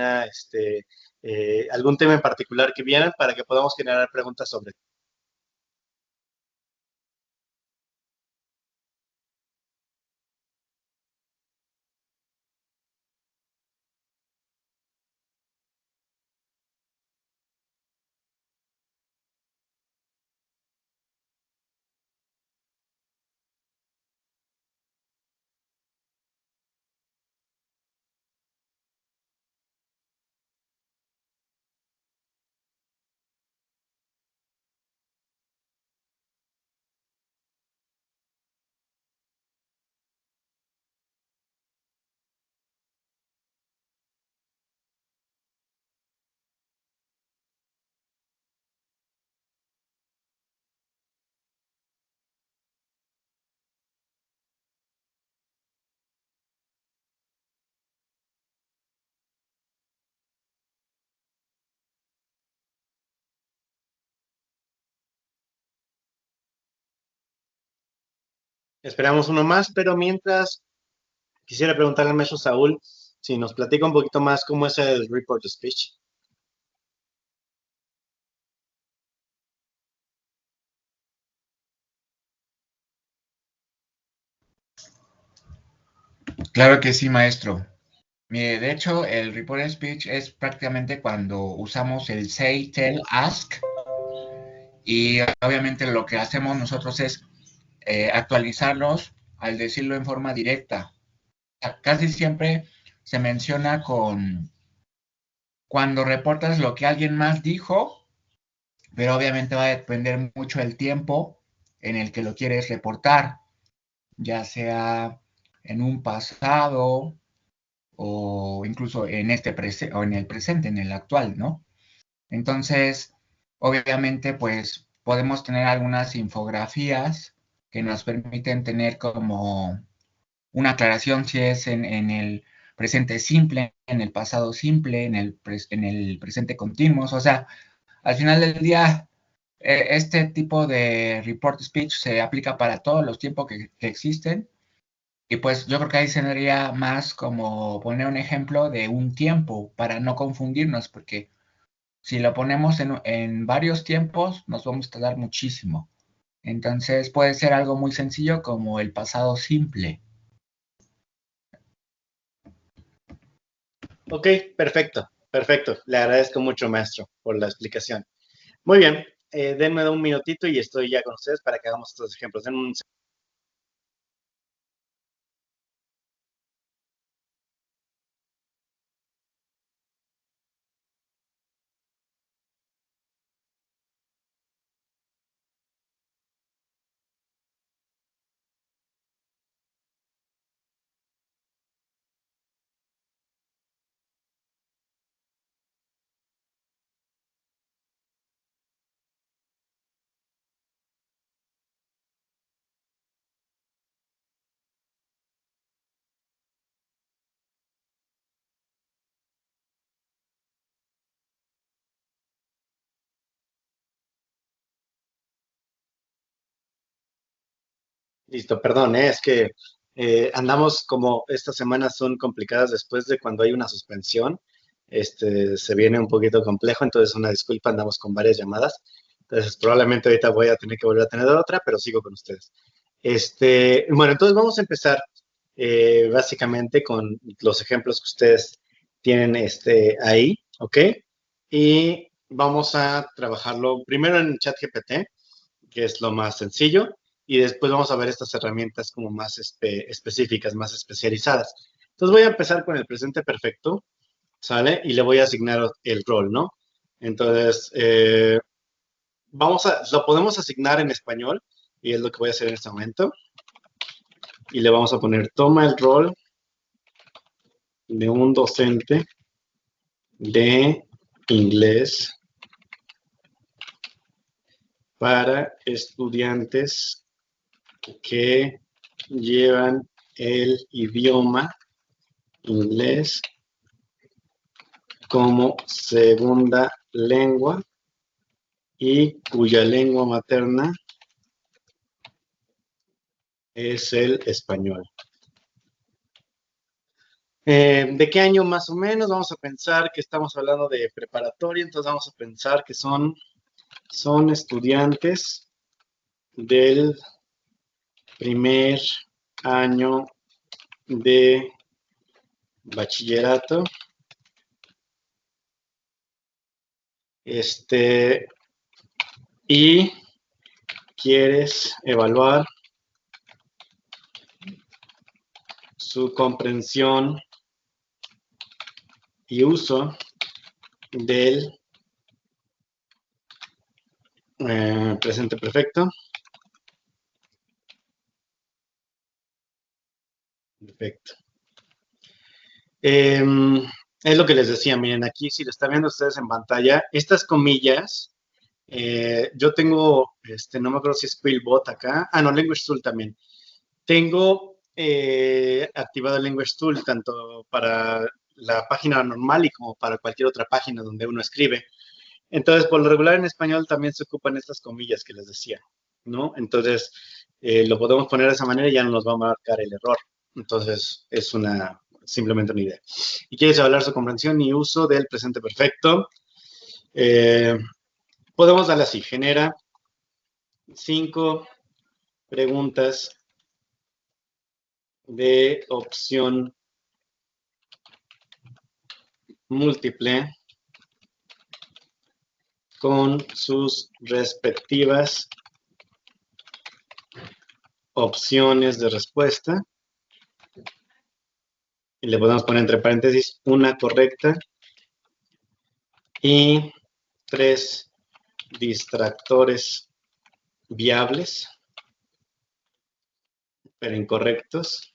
tema en particular que vieran para que podamos generar preguntas sobre. Esperamos uno más, pero mientras quisiera preguntarle al maestro Saúl si nos platica un poquito más cómo es el report speech. Claro que sí, maestro. Mire, de hecho, el report speech es prácticamente cuando usamos el say, tell, ask, y obviamente lo que hacemos nosotros es actualizarlos al decirlo en forma directa. Casi siempre se menciona con cuando reportas lo que alguien más dijo, pero obviamente va a depender mucho del tiempo en el que lo quieres reportar, ya sea en un pasado o incluso en o en el presente, en el actual, ¿no? Entonces, obviamente, pues podemos tener algunas infografías que nos permiten tener como una aclaración si es en el presente simple, en el pasado simple, en el presente continuo. O sea, al final del día, este tipo de report speech se aplica para todos los tiempos que existen. Y pues yo creo que ahí sería más como poner un ejemplo de un tiempo para no confundirnos, porque si lo ponemos en varios tiempos, nos vamos a tardar muchísimo. Entonces puede ser algo muy sencillo como el pasado simple. Ok, perfecto, perfecto. Le agradezco mucho, maestro, por la explicación. Muy bien, denme un minutito y estoy ya con ustedes para que hagamos estos ejemplos. Denme un Listo, perdón, es que andamos como estas semanas son complicadas después de cuando hay una suspensión. Se viene un poquito complejo, entonces una disculpa, andamos con varias llamadas. Entonces probablemente ahorita voy a tener que volver a tener otra, pero sigo con ustedes. Bueno, entonces vamos a empezar. básicamente con los ejemplos que ustedes tienen ahí, ¿ok? Y vamos a trabajarlo primero en ChatGPT, que es lo más sencillo, y después vamos a ver estas herramientas como más específicas, más especializadas. Entonces voy a empezar con el presente perfecto, ¿sale? Y le voy a asignar el rol, ¿no? Entonces, lo podemos asignar en español, y es lo que voy a hacer en este momento. Y le vamos a poner, toma el rol de un docente de inglés para estudiantes que llevan el idioma inglés como segunda lengua y cuya lengua materna es el español. ¿De qué año más o menos? Vamos a pensar que estamos hablando de preparatoria, entonces vamos a pensar que son estudiantes del primer año de bachillerato. Y quieres evaluar su comprensión y uso del presente perfecto. Perfecto. Es lo que les decía, miren, aquí si lo están viendo ustedes en pantalla, estas comillas, yo tengo, no me acuerdo si es Quillbot acá, no, Language Tool también. Tengo activado el Language Tool tanto para la página normal y como para cualquier otra página donde uno escribe. Entonces, por lo regular en español también se ocupan estas comillas que les decía, ¿no? Entonces, lo podemos poner de esa manera y ya no nos va a marcar el error. Entonces, es simplemente una idea. Y quieres evaluar su comprensión y uso del presente perfecto. Podemos darle así, genera 5 preguntas de opción múltiple con sus respectivas opciones de respuesta. Y le podemos poner entre paréntesis una correcta y 3 distractores viables, pero incorrectos.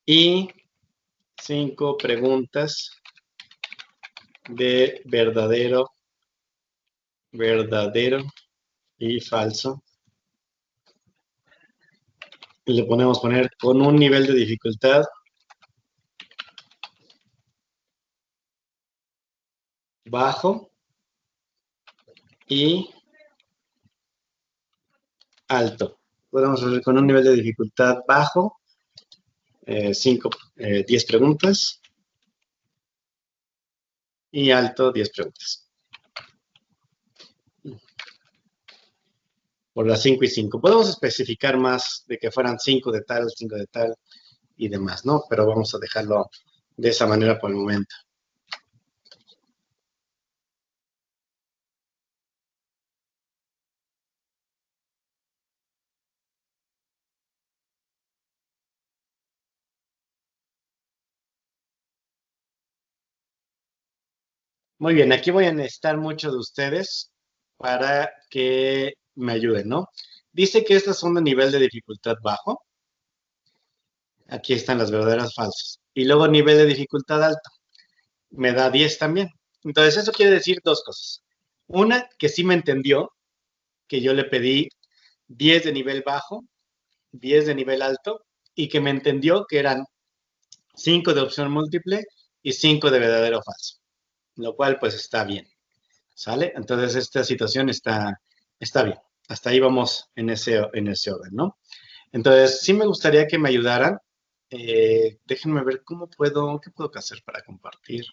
Y 5 preguntas de verdadero y falso. Y le podemos poner con un nivel de dificultad bajo y alto. Podemos hacer con un nivel de dificultad bajo, 10 preguntas, y alto, 10 preguntas. Por las 5 y 5. Podemos especificar más de que fueran 5 de tal, 5 de tal y demás, ¿no? Pero vamos a dejarlo de esa manera por el momento. Muy bien, aquí voy a necesitar mucho de ustedes para que me ayuden, ¿no? Dice que estas son de nivel de dificultad bajo. Aquí están las verdaderas falsas. Y luego nivel de dificultad alto. Me da 10 también. Entonces, eso quiere decir 2 cosas. Una, que sí me entendió, que yo le pedí 10 de nivel bajo, 10 de nivel alto, y que me entendió que eran 5 de opción múltiple y 5 de verdadero o falso. Lo cual, pues, está bien. ¿Sale? Entonces, esta situación está bien. Hasta ahí vamos en ese orden, ¿no? Entonces, sí me gustaría que me ayudaran. Déjenme ver qué puedo hacer para compartir.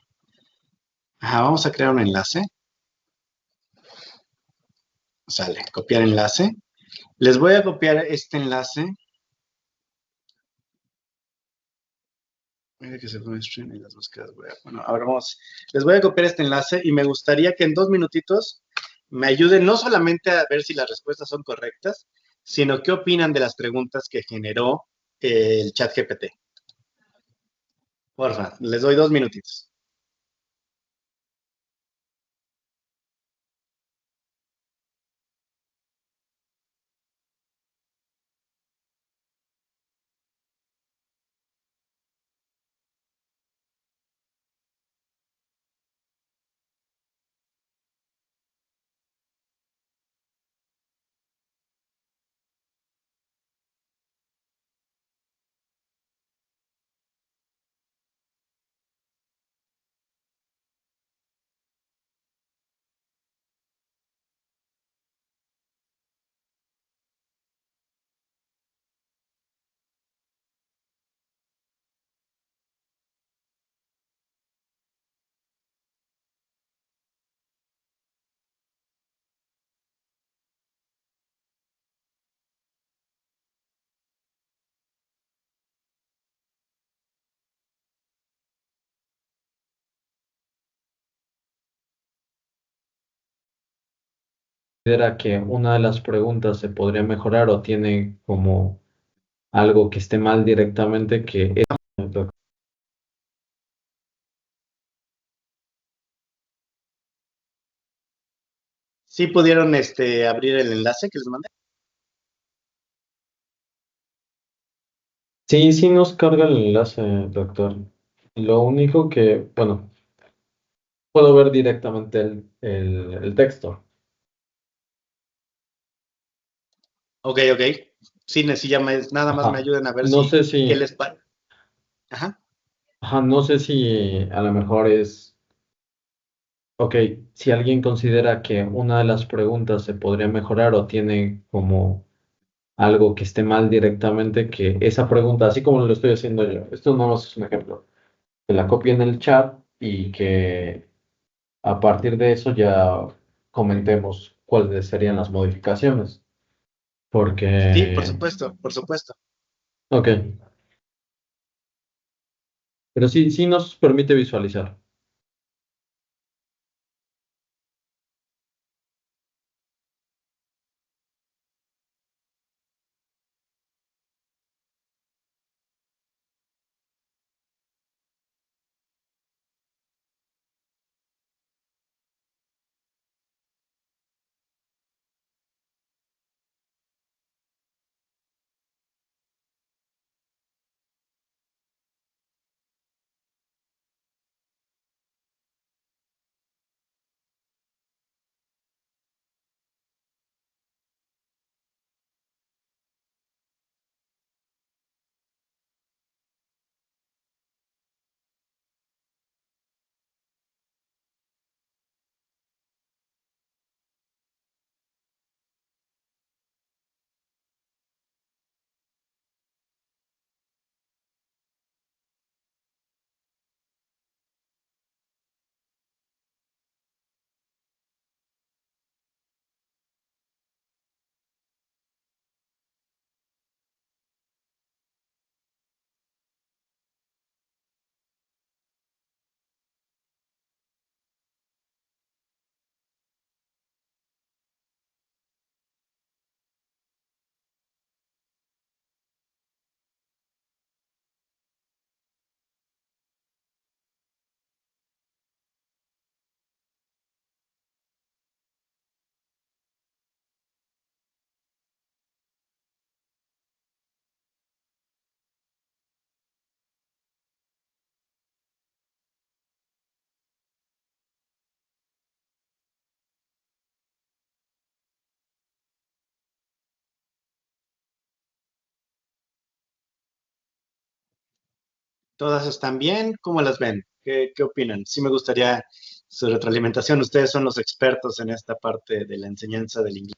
Vamos a crear un enlace. Sale, copiar enlace. Les voy a copiar este enlace. Mira que se fue stream y las búsquedas. Bueno, ahora vamos. Les voy a copiar este enlace y me gustaría que en 2 minutitos me ayuden no solamente a ver si las respuestas son correctas, sino qué opinan de las preguntas que generó el chat GPT. Porfa, les doy 2 minutitos. ¿Considera que una de las preguntas se podría mejorar o tiene como algo que esté mal directamente que es... ¿Sí pudieron abrir el enlace que les mandé? Sí, sí nos carga el enlace, doctor. Lo único que, bueno, puedo ver directamente el texto. Ok, ok. Sí, nada más me Ajá. ayuden a ver No sé qué si, les parece. Ajá. ajá, no sé si a lo mejor es, ok, si alguien considera que una de las preguntas se podría mejorar o tiene como algo que esté mal directamente, que esa pregunta, así como lo estoy haciendo yo, esto no es un ejemplo, que la copie en el chat y que a partir de eso ya comentemos cuáles serían las modificaciones. Sí, por Porque, supuesto, por supuesto. ok, pero sí, sí nos permite visualizar. ¿Todas están bien? ¿Cómo las ven? ¿Qué opinan? Sí me gustaría su retroalimentación. Ustedes son los expertos en esta parte de la enseñanza del inglés.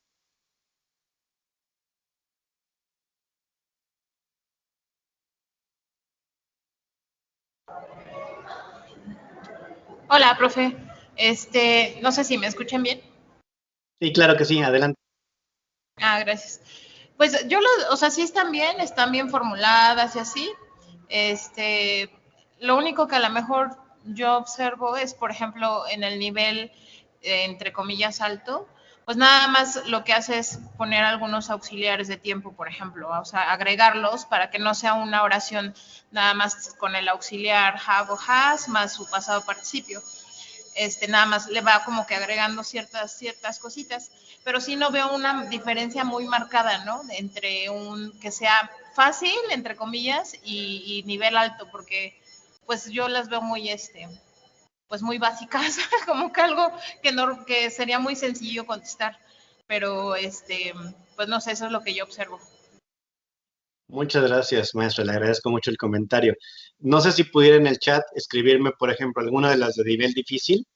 Hola, profe. No sé si me escuchan bien. Sí, claro que sí, adelante. Ah, gracias. Pues yo o sea, sí están bien formuladas y así. Lo único que a lo mejor yo observo es, por ejemplo, en el nivel, entre comillas, alto, pues nada más lo que hace es poner algunos auxiliares de tiempo, por ejemplo, o sea, agregarlos para que no sea una oración nada más con el auxiliar have o has más su pasado participio. Nada más le va como que agregando ciertas cositas, pero sí no veo una diferencia muy marcada, ¿no? Entre un que sea fácil, entre comillas, y nivel alto, porque pues yo las veo muy, pues muy básicas, como que algo que sería muy sencillo contestar, pero pues no sé, eso es lo que yo observo. Muchas gracias, maestra. Le agradezco mucho el comentario. No sé si pudiera en el chat escribirme, por ejemplo, alguna de las de nivel difícil.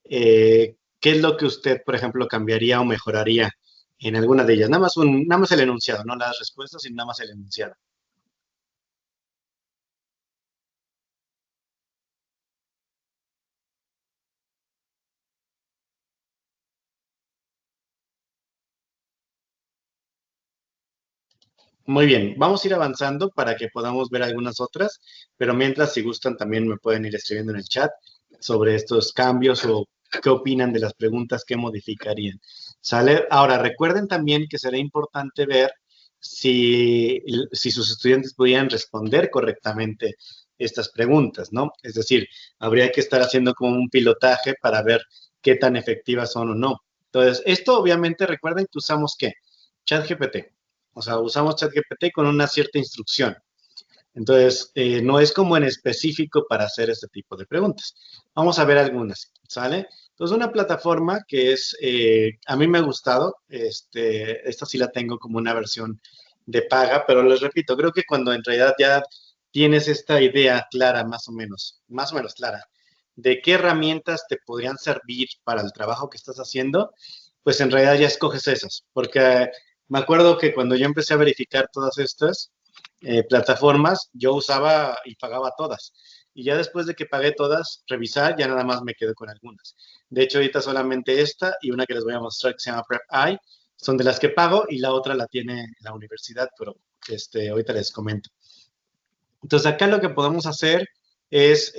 ¿Qué es lo que usted, por ejemplo, cambiaría o mejoraría en alguna de ellas? Nada más el enunciado, no las respuestas, sino nada más el enunciado. Muy bien, vamos a ir avanzando para que podamos ver algunas otras, pero mientras, si gustan, también me pueden ir escribiendo en el chat sobre estos cambios o qué opinan de las preguntas que modificarían. ¿Sale? Ahora, recuerden también que será importante ver si sus estudiantes podían responder correctamente estas preguntas, ¿no? Es decir, habría que estar haciendo como un pilotaje para ver qué tan efectivas son o no. Entonces, esto obviamente recuerden que usamos ¿qué? ChatGPT. O sea, usamos ChatGPT con una cierta instrucción. Entonces, no es como en específico para hacer este tipo de preguntas. Vamos a ver algunas, ¿sale? Entonces, una plataforma que es, a mí me ha gustado, esta sí la tengo como una versión de paga, pero les repito, creo que cuando en realidad ya tienes esta idea clara, más o menos clara, de qué herramientas te podrían servir para el trabajo que estás haciendo, pues en realidad ya escoges esas, porque me acuerdo que cuando yo empecé a verificar todas estas, plataformas, yo usaba y pagaba todas. Y ya después de que pagué todas, revisar, ya nada más me quedo con algunas. De hecho, ahorita solamente esta y una que les voy a mostrar que se llama PrepEye, son de las que pago y la otra la tiene la universidad, pero ahorita les comento. Entonces, acá lo que podemos hacer es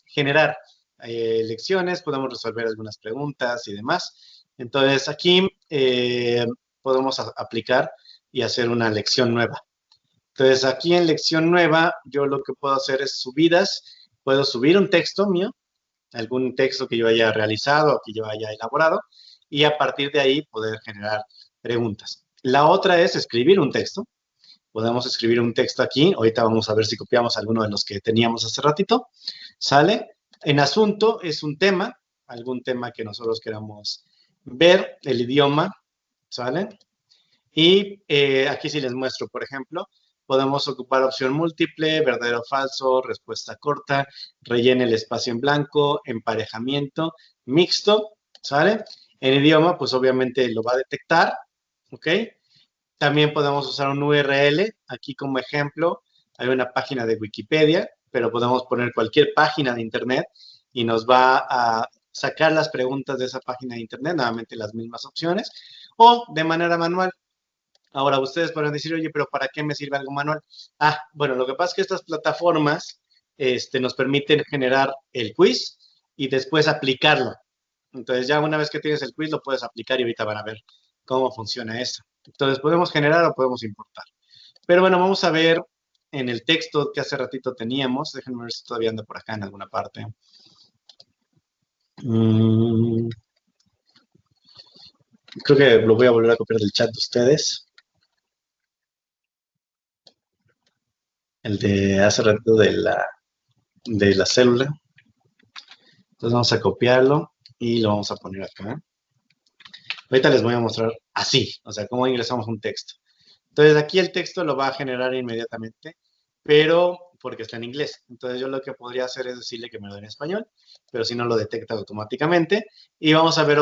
generar lecciones, podemos resolver algunas preguntas y demás. Entonces, aquí podemos aplicar y hacer una lección nueva. Entonces, aquí en lección nueva, yo lo que puedo hacer es subidas. Puedo subir un texto mío, algún texto que yo haya realizado o que yo haya elaborado, y a partir de ahí poder generar preguntas. La otra es escribir un texto. Podemos escribir un texto aquí. Ahorita vamos a ver si copiamos alguno de los que teníamos hace ratito. ¿Sale? En asunto es un tema, algún tema que nosotros queramos ver, el idioma, ¿sale? Y aquí sí les muestro, por ejemplo, podemos ocupar opción múltiple, verdadero o falso, respuesta corta, rellene el espacio en blanco, emparejamiento, mixto, ¿sale? En idioma, pues obviamente lo va a detectar, ¿ok? También podemos usar un URL, aquí como ejemplo, hay una página de Wikipedia, pero podemos poner cualquier página de Internet y nos va a sacar las preguntas de esa página de Internet, nuevamente las mismas opciones, o de manera manual. Ahora, ustedes podrán decir, oye, pero ¿para qué me sirve algo manual? Ah, bueno, lo que pasa es que estas plataformas nos permiten generar el quiz y después aplicarlo. Entonces, ya una vez que tienes el quiz, lo puedes aplicar y ahorita van a ver cómo funciona eso. Entonces, podemos generar o podemos importar. Pero bueno, vamos a ver en el texto que hace ratito teníamos. Déjenme ver si todavía anda por acá en alguna parte. Creo que lo voy a volver a copiar del chat de ustedes. El de hace rato de la célula. Entonces vamos a copiarlo y lo vamos a poner acá. Ahorita les voy a mostrar así, o sea, cómo ingresamos un texto. Entonces aquí el texto lo va a generar inmediatamente, pero porque está en inglés. Entonces yo lo que podría hacer es decirle que me lo dé en español, pero si no lo detecta automáticamente. Y vamos a ver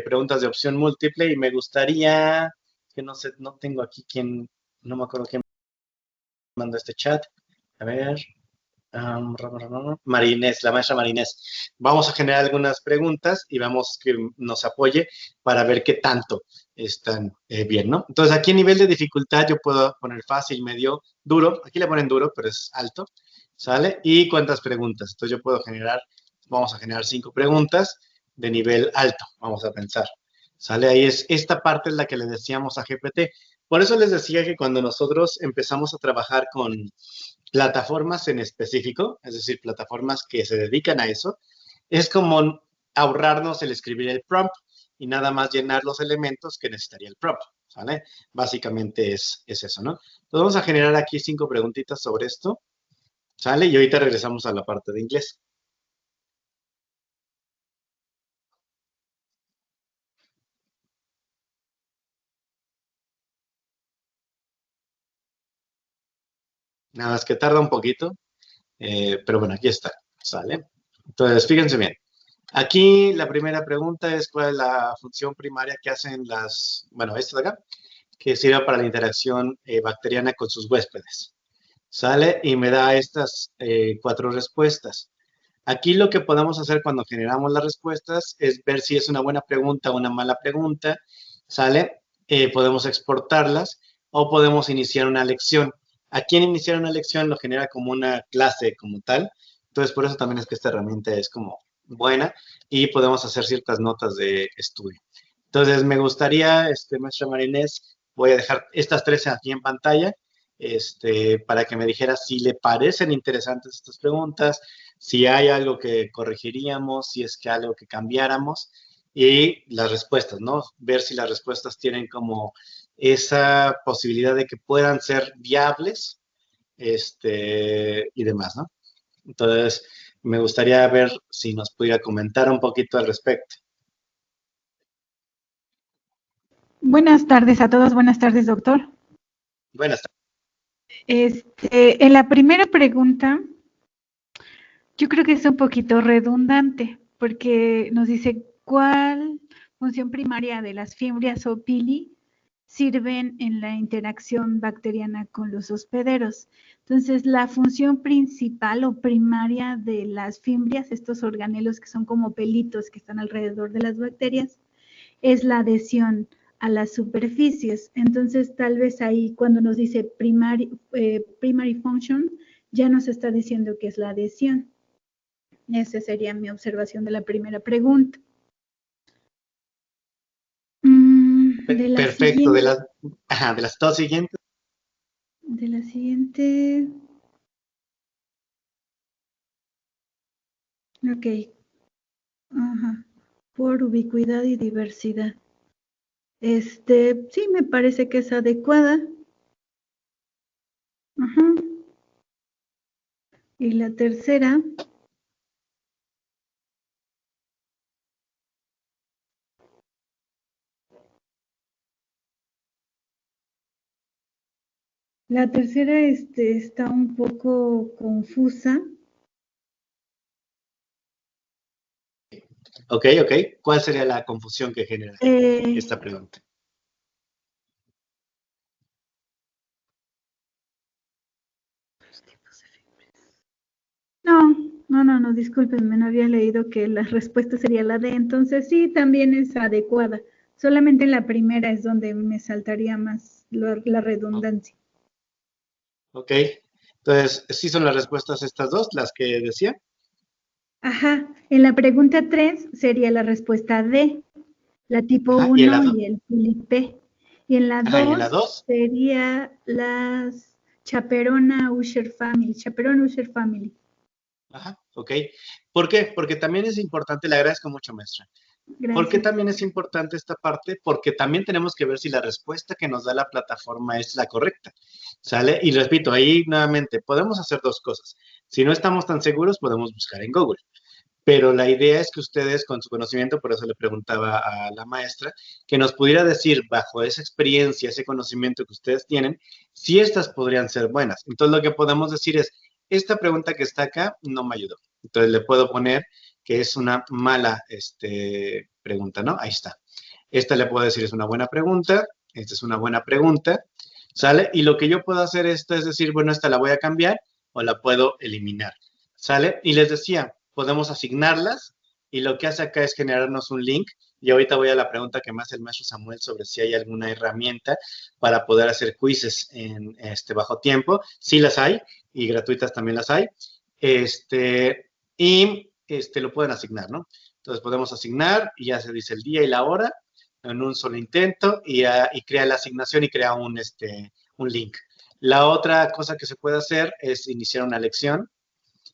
preguntas de opción múltiple y me gustaría, que no sé, no tengo aquí quién, no me acuerdo quién mandó este chat. A ver. Marinés, la maestra Marinés. Vamos a generar algunas preguntas y vamos que nos apoye para ver qué tanto están bien, ¿no? Entonces, aquí a nivel de dificultad yo puedo poner fácil, medio, duro. Aquí le ponen duro, pero es alto, ¿sale? ¿Y cuántas preguntas? Entonces, yo puedo generar, vamos a generar 5 preguntas de nivel alto, vamos a pensar. ¿Sale? Ahí es, esta parte es la que le decíamos a GPT. Por eso les decía que cuando nosotros empezamos a trabajar con plataformas en específico, es decir, plataformas que se dedican a eso, es como ahorrarnos el escribir el prompt y nada más llenar los elementos que necesitaría el prompt, ¿vale? Básicamente es eso, ¿no? Entonces vamos a generar aquí 5 preguntitas sobre esto, ¿sale? Y ahorita regresamos a la parte de inglés. Nada más que tarda un poquito, pero bueno, aquí está, ¿sale? Entonces, fíjense bien. Aquí la primera pregunta es cuál es la función primaria que hacen las, bueno, esta de acá, que sirve para la interacción bacteriana con sus huéspedes. ¿Sale? Y me da estas 4 respuestas. Aquí lo que podemos hacer cuando generamos las respuestas es ver si es una buena pregunta o una mala pregunta. ¿Sale? Podemos exportarlas o podemos iniciar una lección. Aquí en iniciar una lección lo genera como una clase como tal. Entonces, por eso también es que esta herramienta es como buena y podemos hacer ciertas notas de estudio. Entonces, me gustaría, maestra Marinés, voy a dejar estas 3 aquí en pantalla, para que me dijera si le parecen interesantes estas preguntas, si hay algo que corregiríamos, si es que algo que cambiáramos, y las respuestas, ¿no? Ver si las respuestas tienen como esa posibilidad de que puedan ser viables, y demás, ¿no? Entonces, me gustaría ver si nos pudiera comentar un poquito al respecto. Buenas tardes a todos, buenas tardes, doctor. Buenas tardes. En la primera pregunta, yo creo que es un poquito redundante, porque nos dice cuál función primaria de las fimbrias o pili sirven en la interacción bacteriana con los hospederos. Entonces, la función principal o primaria de las fimbrias, estos organelos que son como pelitos que están alrededor de las bacterias, es la adhesión a las superficies. Entonces, tal vez ahí cuando nos dice primary function, ya nos está diciendo que es la adhesión. Esa sería mi observación de la primera pregunta. Perfecto, de las 2 siguientes. De la siguiente. Ok. Ajá. Por ubicuidad y diversidad. Sí, me parece que es adecuada. Ajá. Y la tercera. La tercera está un poco confusa. Ok. ¿Cuál sería la confusión que genera esta pregunta? No, discúlpenme, no había leído que la respuesta sería la D, entonces sí, también es adecuada. Solamente en la primera es donde me saltaría más la redundancia. Ok, entonces, ¿sí son las respuestas estas 2, las que decía? Ajá, en la pregunta 3 sería la respuesta D, la tipo 1 y el P. Y en la 2 sería las Chaperona Usher Family. Ajá, ok. ¿Por qué? Porque también es importante, le agradezco mucho, maestra. Gracias. ¿Por qué también es importante esta parte? Porque también tenemos que ver si la respuesta que nos da la plataforma es la correcta, ¿sale? Y repito, ahí nuevamente, podemos hacer 2 cosas. Si no estamos tan seguros, podemos buscar en Google. Pero la idea es que ustedes, con su conocimiento, por eso le preguntaba a la maestra, que nos pudiera decir, bajo esa experiencia, ese conocimiento que ustedes tienen, si estas podrían ser buenas. Entonces, lo que podemos decir es, esta pregunta que está acá no me ayudó. Entonces, le puedo poner que es una mala pregunta, ¿no? Ahí está. Esta le puedo decir es una buena pregunta, esta es una buena pregunta, ¿sale? Y lo que yo puedo hacer es decir, bueno, esta la voy a cambiar o la puedo eliminar, ¿sale? Y les decía, podemos asignarlas y lo que hace acá es generarnos un link. Y ahorita voy a la pregunta que me hace el maestro Samuel sobre si hay alguna herramienta para poder hacer quizzes en bajo tiempo. Sí las hay y gratuitas también las hay. Lo pueden asignar, ¿no? Entonces podemos asignar y ya se dice el día y la hora en un solo intento y crea la asignación y crea un link. La otra cosa que se puede hacer es iniciar una lección,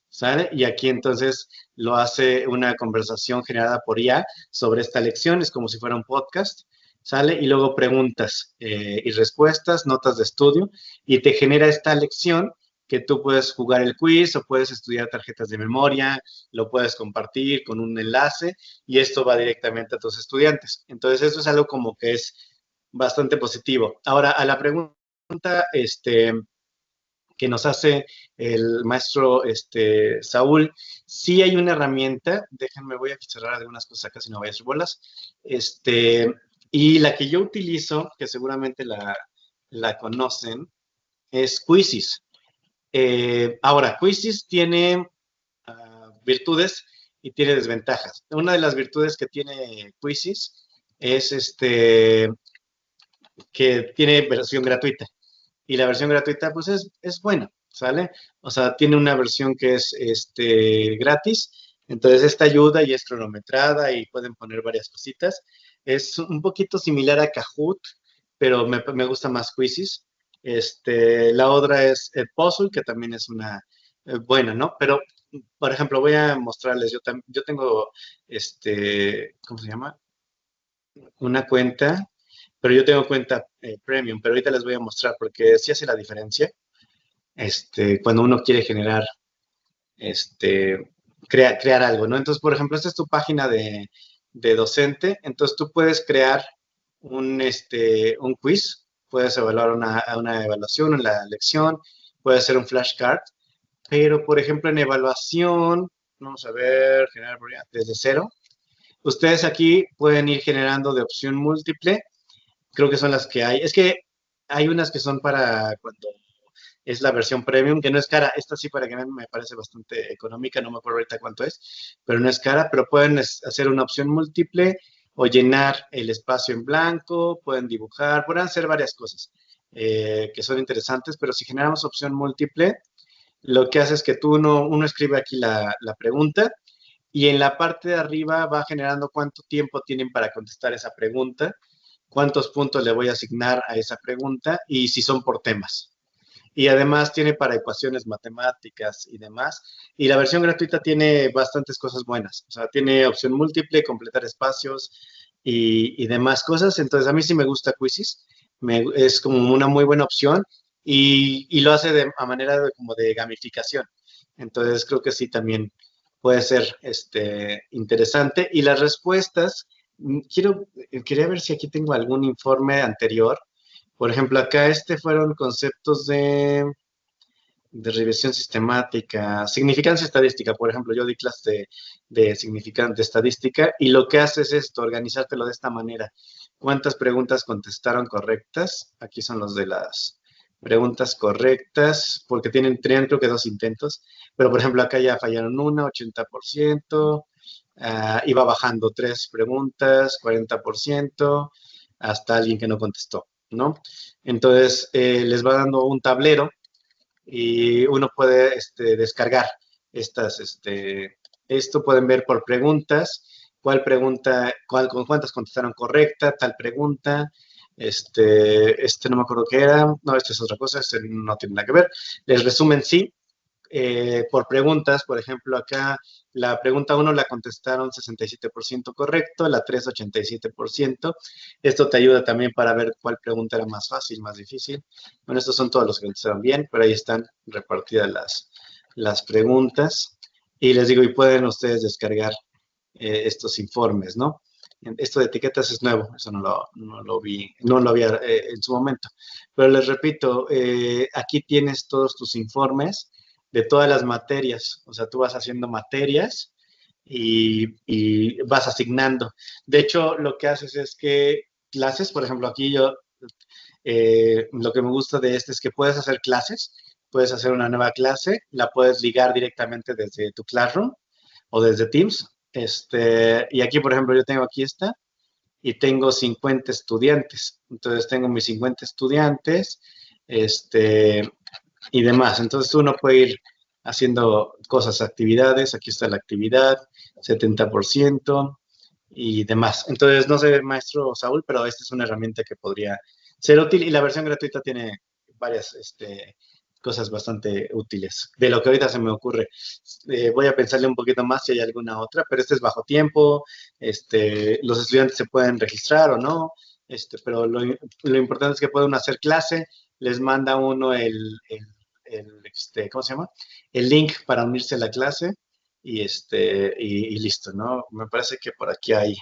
¿sale? Y aquí entonces lo hace una conversación generada por IA sobre esta lección, es como si fuera un podcast, ¿sale? Y luego preguntas y respuestas, notas de estudio, y te genera esta lección que tú puedes jugar el quiz o puedes estudiar tarjetas de memoria, lo puedes compartir con un enlace y esto va directamente a tus estudiantes. Entonces, eso es algo como que es bastante positivo. Ahora, a la pregunta, que nos hace el maestro Saúl, sí hay una herramienta, déjenme, voy a cerrar algunas cosas acá si no voy a hacer bolas, y la que yo utilizo, que seguramente la conocen, es Quizzes. Ahora, Quizzes tiene virtudes y tiene desventajas. Una de las virtudes que tiene Quizzes es que tiene versión gratuita. Y la versión gratuita, pues es buena, ¿sale? O sea, tiene una versión que es gratis. Entonces, esta ayuda y es cronometrada y pueden poner varias cositas. Es un poquito similar a Kahoot, pero me gusta más Quizzes. La otra es el Puzzle, que también es una buena, ¿no? Pero, por ejemplo, voy a mostrarles, yo tengo, ¿cómo se llama? Una cuenta, pero yo tengo cuenta premium, pero ahorita les voy a mostrar porque sí hace la diferencia. Cuando uno quiere generar, crear algo, ¿no? Entonces, por ejemplo, esta es tu página de docente, entonces tú puedes crear un quiz, puedes evaluar una evaluación, una lección, puedes hacer un flashcard, pero, por ejemplo, en evaluación, vamos a ver, generar desde cero. Ustedes aquí pueden ir generando de opción múltiple, creo que son las que hay. Es que hay unas que son para cuando es la versión premium, que no es cara. Esta sí, para que me parece bastante económica, no me acuerdo ahorita cuánto es, pero no es cara, pero pueden hacer una opción múltiple o llenar el espacio en blanco, pueden dibujar, pueden hacer varias cosas que son interesantes, pero si generamos opción múltiple, lo que hace es que uno escribe aquí la pregunta y en la parte de arriba va generando cuánto tiempo tienen para contestar esa pregunta, cuántos puntos le voy a asignar a esa pregunta y si son por temas. Y además tiene para ecuaciones matemáticas y demás. Y la versión gratuita tiene bastantes cosas buenas. O sea, tiene opción múltiple, completar espacios y demás cosas. Entonces, a mí sí me gusta Quizzes. Es como una muy buena opción y lo hace a manera como de gamificación. Entonces, creo que sí también puede ser interesante. Y las respuestas, quería ver si aquí tengo algún informe anterior. Por ejemplo, acá fueron conceptos de regresión sistemática, significancia estadística. Por ejemplo, yo di clase de significante estadística y lo que hace es esto, organizártelo de esta manera. ¿Cuántas preguntas contestaron correctas? Aquí son los de las preguntas correctas, porque tenían creo que 2 intentos, pero por ejemplo acá ya fallaron una, 80%, iba bajando 3 preguntas, 40%, hasta alguien que no contestó, ¿no? Entonces, les va dando un tablero y uno puede descargar esto pueden ver por preguntas, con cuántas contestaron correcta, tal pregunta, no me acuerdo qué era, no, esta es otra cosa, no tiene nada que ver. Les resumen sí, por preguntas, por ejemplo, acá la pregunta 1 la contestaron 67% correcto, la 3 87%. Esto te ayuda también para ver cuál pregunta era más fácil, más difícil. Bueno, estos son todos los que contestaron bien, pero ahí están repartidas las preguntas. Y les digo, y pueden ustedes descargar estos informes, ¿no? Esto de etiquetas es nuevo, eso no lo vi, no lo había en su momento. Pero les repito, aquí tienes todos tus informes de todas las materias, o sea, tú vas haciendo materias y vas asignando. De hecho, lo que haces es que clases, por ejemplo, aquí yo, lo que me gusta de es que puedes hacer clases, puedes hacer una nueva clase, la puedes ligar directamente desde tu Classroom o desde Teams. Y aquí, por ejemplo, yo tengo aquí esta y tengo 50 estudiantes. Entonces tengo mis 50 estudiantes, y demás. Entonces uno puede ir haciendo cosas, actividades. Aquí está la actividad, 70% y demás. Entonces, no sé, maestro Saúl, pero esta es una herramienta que podría ser útil y la versión gratuita tiene varias cosas bastante útiles. De lo que ahorita se me ocurre, voy a pensarle un poquito más si hay alguna otra, pero este es bajo tiempo, los estudiantes se pueden registrar o no, pero lo importante es que pueden hacer clase, les manda uno ¿cómo se llama? El link para unirse a la clase y listo, ¿no? Me parece que por aquí hay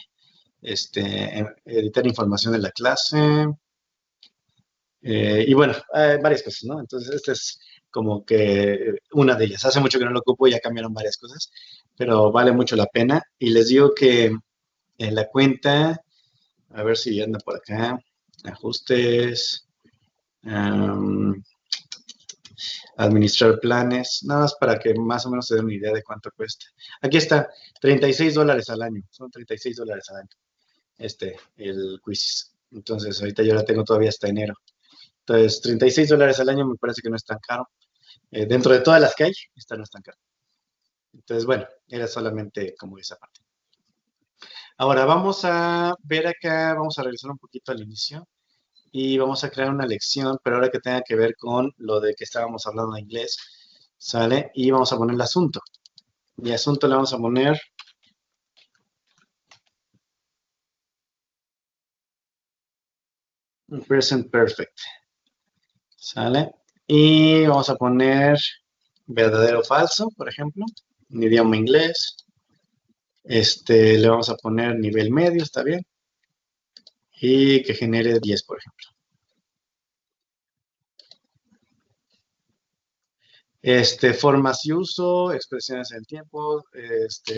editar información de la clase. Y bueno, varias cosas, ¿no? Entonces, esta es como que una de ellas. Hace mucho que no lo ocupo, ya cambiaron varias cosas, pero vale mucho la pena. Y les digo que en la cuenta, a ver si anda por acá, ajustes, um, administrar planes, nada más para que más o menos se den una idea de cuánto cuesta. Aquí está, $36 al año, son $36 al año, el quiz. Entonces, ahorita yo la tengo todavía hasta enero. Entonces, $36 al año me parece que no es tan caro. Dentro de todas las que hay, esta no es tan cara. Entonces, bueno, era solamente como esa parte. Ahora vamos a ver acá, vamos a regresar un poquito al inicio y vamos a crear una lección, pero ahora que tenga que ver con lo de que estábamos hablando de inglés, ¿sale? Y vamos a poner el asunto. Mi asunto le vamos a poner present perfect, ¿sale? Y vamos a poner verdadero o falso, por ejemplo, en idioma inglés. Le vamos a poner nivel medio, ¿está bien? Y que genere 10, por ejemplo. Formas y uso, expresiones en tiempo,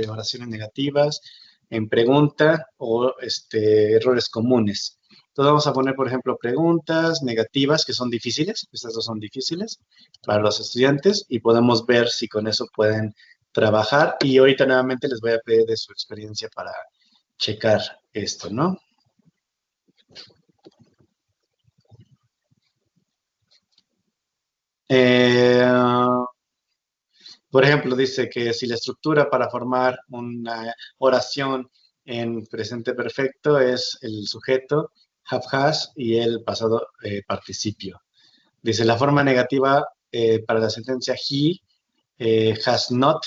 oraciones negativas, en pregunta o errores comunes. Entonces vamos a poner, por ejemplo, preguntas negativas que son difíciles. Estas dos son difíciles para los estudiantes y podemos ver si con eso pueden trabajar. Y ahorita nuevamente les voy a pedir de su experiencia para checar esto, ¿no? Por ejemplo, dice que si la estructura para formar una oración en presente perfecto es el sujeto, have has y el pasado participio. Dice la forma negativa para la sentencia he, has not,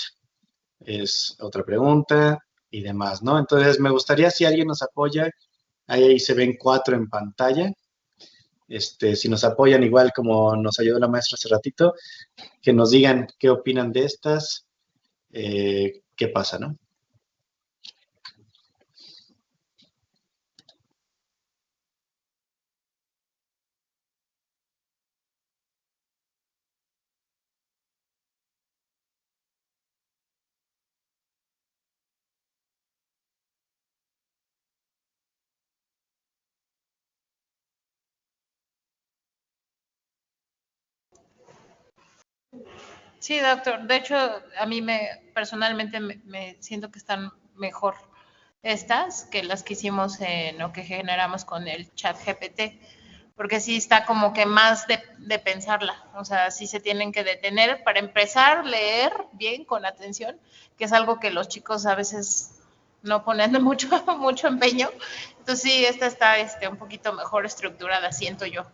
es otra pregunta y demás, ¿no? Entonces, me gustaría si alguien nos apoya, ahí se ven 4 en pantalla. Si nos apoyan igual como nos ayudó la maestra hace ratito, que nos digan qué opinan de estas, qué pasa, ¿no? Sí, doctor. De hecho, a mí personalmente me siento que están mejor estas que las que hicimos o que generamos con el chat GPT, porque sí está como que más de pensarla, o sea, sí se tienen que detener para empezar, leer bien, con atención, que es algo que los chicos a veces no ponen de mucho, mucho empeño. Entonces sí, esta está un poquito mejor estructurada, siento yo.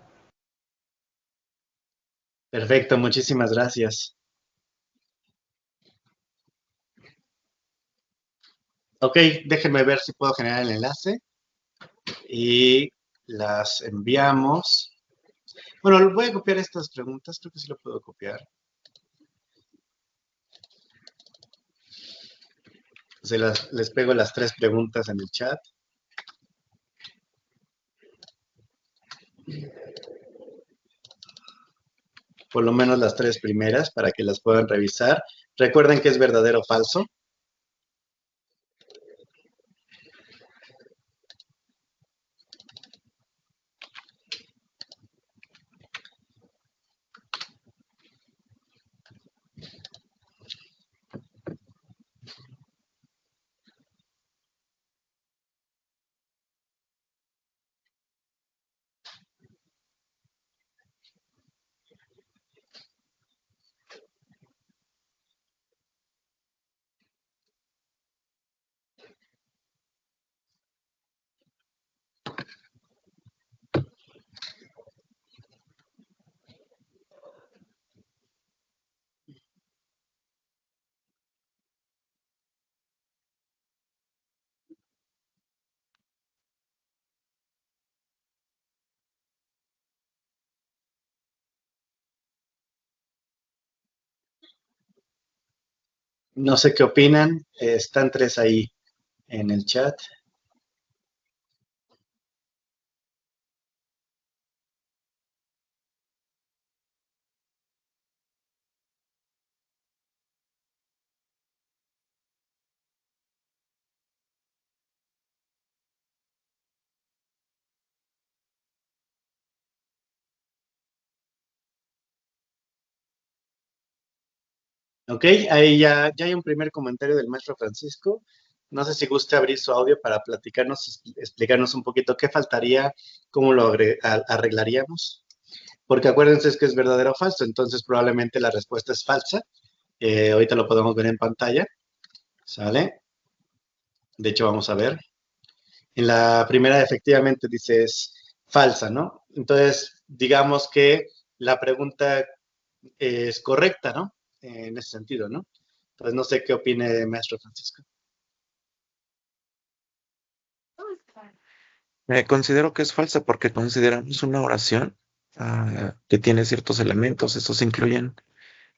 Perfecto, muchísimas gracias. Ok, déjenme ver si puedo generar el enlace y las enviamos. Bueno, voy a copiar estas preguntas, creo que sí lo puedo copiar. Les pego las 3 preguntas en el chat. Por lo menos las 3 primeras para que las puedan revisar. Recuerden que es verdadero o falso. No sé qué opinan. Están tres ahí en el chat. Ok, ahí ya hay un primer comentario del maestro Francisco. No sé si gusta abrir su audio para platicarnos, explicarnos un poquito qué faltaría, cómo lo arreglaríamos. Porque acuérdense es que es verdadero o falso, entonces probablemente la respuesta es falsa. Ahorita lo podemos ver en pantalla, ¿sale? De hecho, vamos a ver. En la primera, efectivamente, dice es falsa, ¿no? Entonces, digamos que la pregunta es correcta, ¿no? En ese sentido, ¿no? Entonces, no sé qué opine maestro Francisco. Considero que es falsa porque consideramos una oración que tiene ciertos elementos. Estos incluyen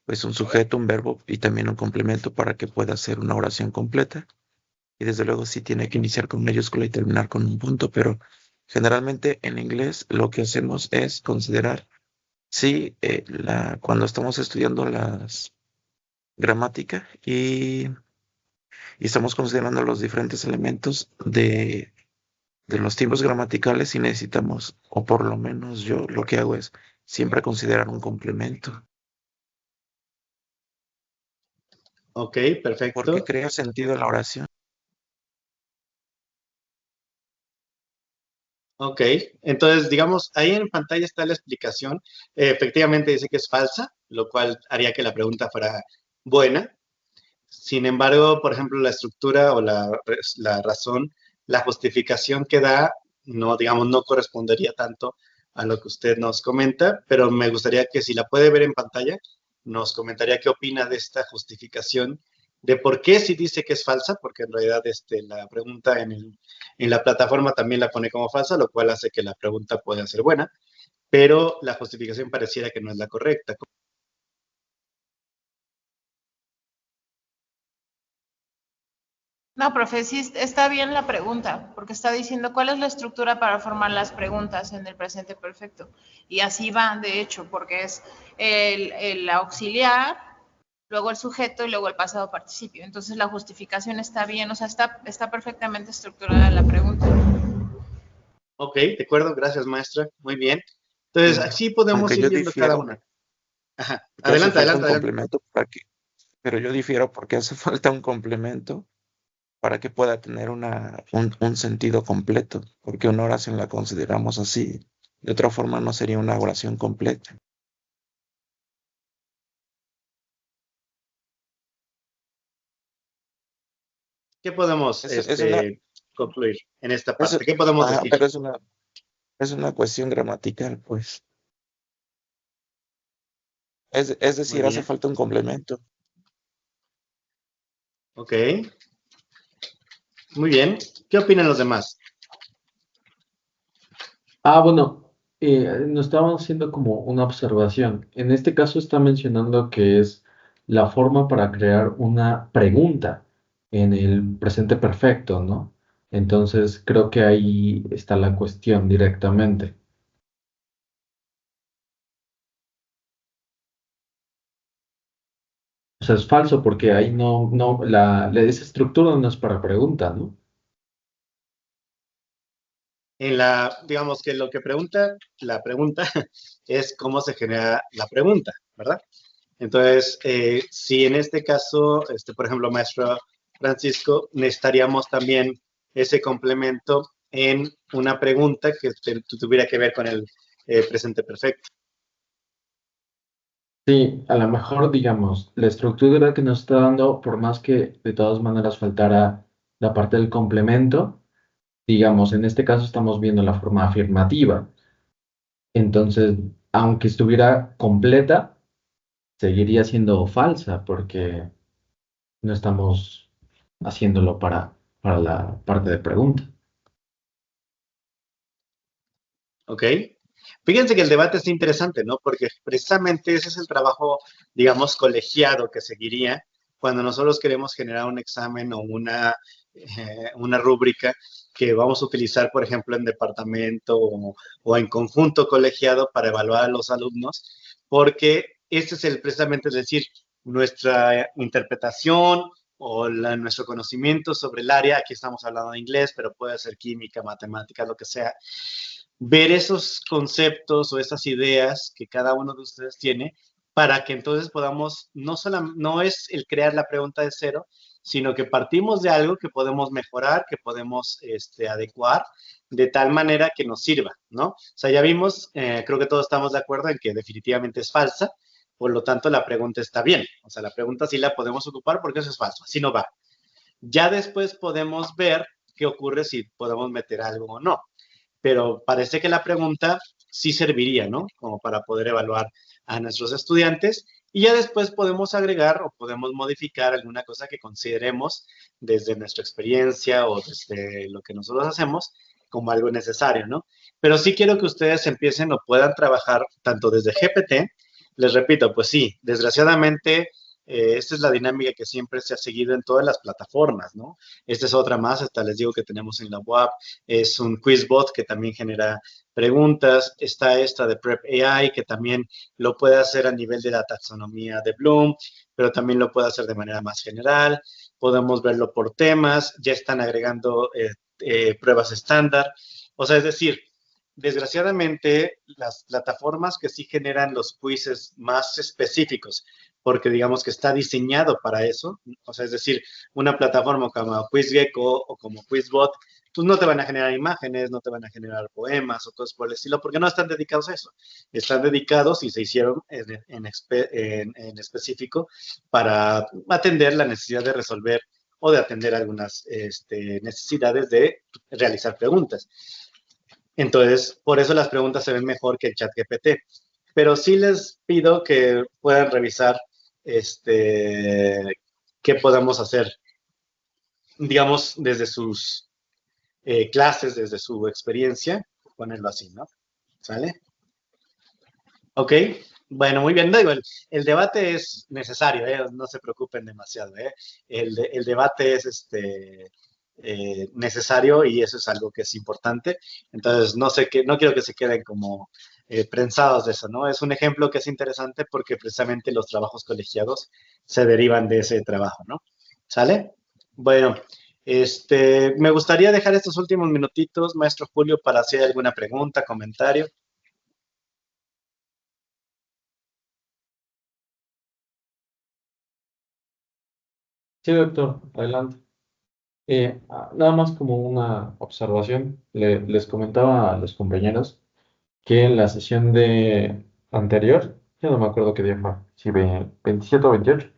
pues un sujeto, un verbo y también un complemento para que pueda ser una oración completa. Y desde luego sí tiene que iniciar con mayúscula y terminar con un punto, pero generalmente en inglés lo que hacemos es considerar sí cuando estamos estudiando las gramática y estamos considerando los diferentes elementos de los tiempos gramaticales y necesitamos, o por lo menos yo lo que hago es siempre considerar un complemento, Ok, porque perfecto. crea sentido en la oración. Ok, entonces, digamos, ahí en pantalla está la explicación. Efectivamente dice que es falsa, lo cual haría que la pregunta fuera buena. Sin embargo, por ejemplo, la estructura o la razón, la justificación que da, no, digamos, no correspondería tanto a lo que usted nos comenta, pero me gustaría que si la puede ver en pantalla, nos comentaría qué opina de esta justificación, de por qué si dice que es falsa, porque en realidad la pregunta en la plataforma también la pone como falsa, lo cual hace que la pregunta pueda ser buena, pero la justificación pareciera que no es la correcta. No, profe, sí está bien la pregunta, porque está diciendo cuál es la estructura para formar las preguntas en el presente perfecto. Y así va, de hecho, porque es el auxiliar, luego el sujeto y luego el pasado participio. Entonces la justificación está bien, o sea, está perfectamente estructurada la pregunta. Ok, de acuerdo, gracias maestra, muy bien. Entonces, Mm, así podemos Aunque ir yo viendo cada difiero, una. Ajá, que hace adelante, falta adelante, un adelante. complemento pero yo difiero porque hace falta un complemento para que pueda tener un sentido completo, porque una oración la consideramos así. De otra forma no sería una oración completa. ¿Qué podemos Es una, concluir en esta es, parte? ¿Qué podemos ajá, decir? pero es una cuestión gramatical, pues. Es Muy decir, hace bien, falta un complemento. ok, muy bien. ¿Qué opinan los demás? Bueno, nos estábamos haciendo como una observación. En este caso está mencionando que es la forma para crear una pregunta en el presente perfecto, ¿no? Entonces creo que ahí está la cuestión directamente. O sea, es falso porque ahí esa estructura no es para pregunta, ¿no? Digamos que lo que pregunta, la pregunta es cómo se genera la pregunta, ¿verdad? Entonces, si en este caso, por ejemplo, maestro Francisco, necesitaríamos también ese complemento en una pregunta que tuviera que ver con el presente perfecto. Sí, a lo mejor, digamos, la estructura que nos está dando, por más que de todas maneras faltara la parte del complemento, digamos, en este caso estamos viendo la forma afirmativa. Entonces, aunque estuviera completa, seguiría siendo falsa porque no estamos haciéndolo para la parte de pregunta. ¿Ok? Fíjense que el debate es interesante, ¿no? Porque precisamente ese es el trabajo, digamos, colegiado que seguiría cuando nosotros queremos generar un examen o una rúbrica que vamos a utilizar, por ejemplo, en departamento o en conjunto colegiado para evaluar a los alumnos, porque este es precisamente, es decir, nuestra interpretación o nuestro conocimiento sobre el área, aquí estamos hablando de inglés, pero puede ser química, matemáticas, lo que sea, ver esos conceptos o esas ideas que cada uno de ustedes tiene para que entonces podamos, no es el crear la pregunta de cero, sino que partimos de algo que podemos mejorar, que podemos adecuar de tal manera que nos sirva, ¿no? O sea, ya vimos, creo que todos estamos de acuerdo en que definitivamente es falsa, por lo tanto la pregunta está bien, o sea, la pregunta sí la podemos ocupar porque eso es falso, así no va. Ya después podemos ver qué ocurre si podemos meter algo o no, pero parece que la pregunta sí serviría, ¿no? Como para poder evaluar a nuestros estudiantes y ya después podemos agregar o podemos modificar alguna cosa que consideremos desde nuestra experiencia o desde lo que nosotros hacemos como algo necesario, ¿no? Pero sí quiero que ustedes empiecen o puedan trabajar tanto desde GPT, les repito, pues sí, desgraciadamente esta es la dinámica que siempre se ha seguido en todas las plataformas, ¿no? Esta es otra más, hasta les digo que tenemos en la web, es un quizbot que también genera preguntas, está esta de Prep AI que también lo puede hacer a nivel de la taxonomía de Bloom, pero también lo puede hacer de manera más general, podemos verlo por temas, ya están agregando pruebas estándar, o sea, es decir, desgraciadamente las plataformas que sí generan los quizzes más específicos, porque digamos que está diseñado para eso, o sea, es decir, una plataforma como QuizGecko o como QuizBot, pues no te van a generar imágenes, no te van a generar poemas o cosas por el estilo, porque no están dedicados a eso. Están dedicados y se hicieron en específico para atender la necesidad de resolver o de atender algunas necesidades de realizar preguntas. Entonces, por eso las preguntas se ven mejor que el chat GPT. Pero sí les pido que puedan revisar qué podemos hacer, digamos, desde sus clases, desde su experiencia, ponerlo así, ¿no? ¿Sale? Ok, bueno, muy bien. No, igual, el debate es necesario, no se preocupen demasiado. El debate es necesario y eso es algo que es importante. Entonces, no quiero que se queden como prensados de eso, ¿no? Es un ejemplo que es interesante porque precisamente los trabajos colegiados se derivan de ese trabajo, ¿no? ¿Sale? Bueno, me gustaría dejar estos últimos minutitos, maestro Julio, para hacer alguna pregunta, comentario. Sí, doctor, adelante. Nada más como una observación, les comentaba a los compañeros que en la sesión anterior, ya no me acuerdo qué día fue, si 27 o 28,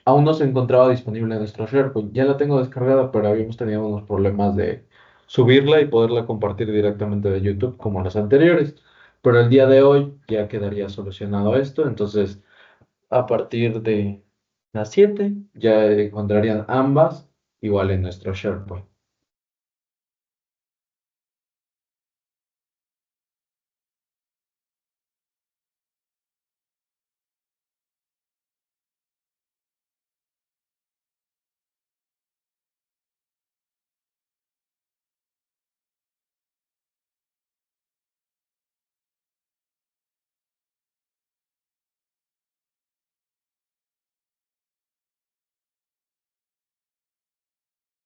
aún no se encontraba disponible en nuestro SharePoint. Ya la tengo descargada, pero habíamos tenido unos problemas de subirla y poderla compartir directamente de YouTube como los anteriores. Pero el día de hoy ya quedaría solucionado esto, entonces a partir de las 7 ya encontrarían ambas igual en nuestro SharePoint.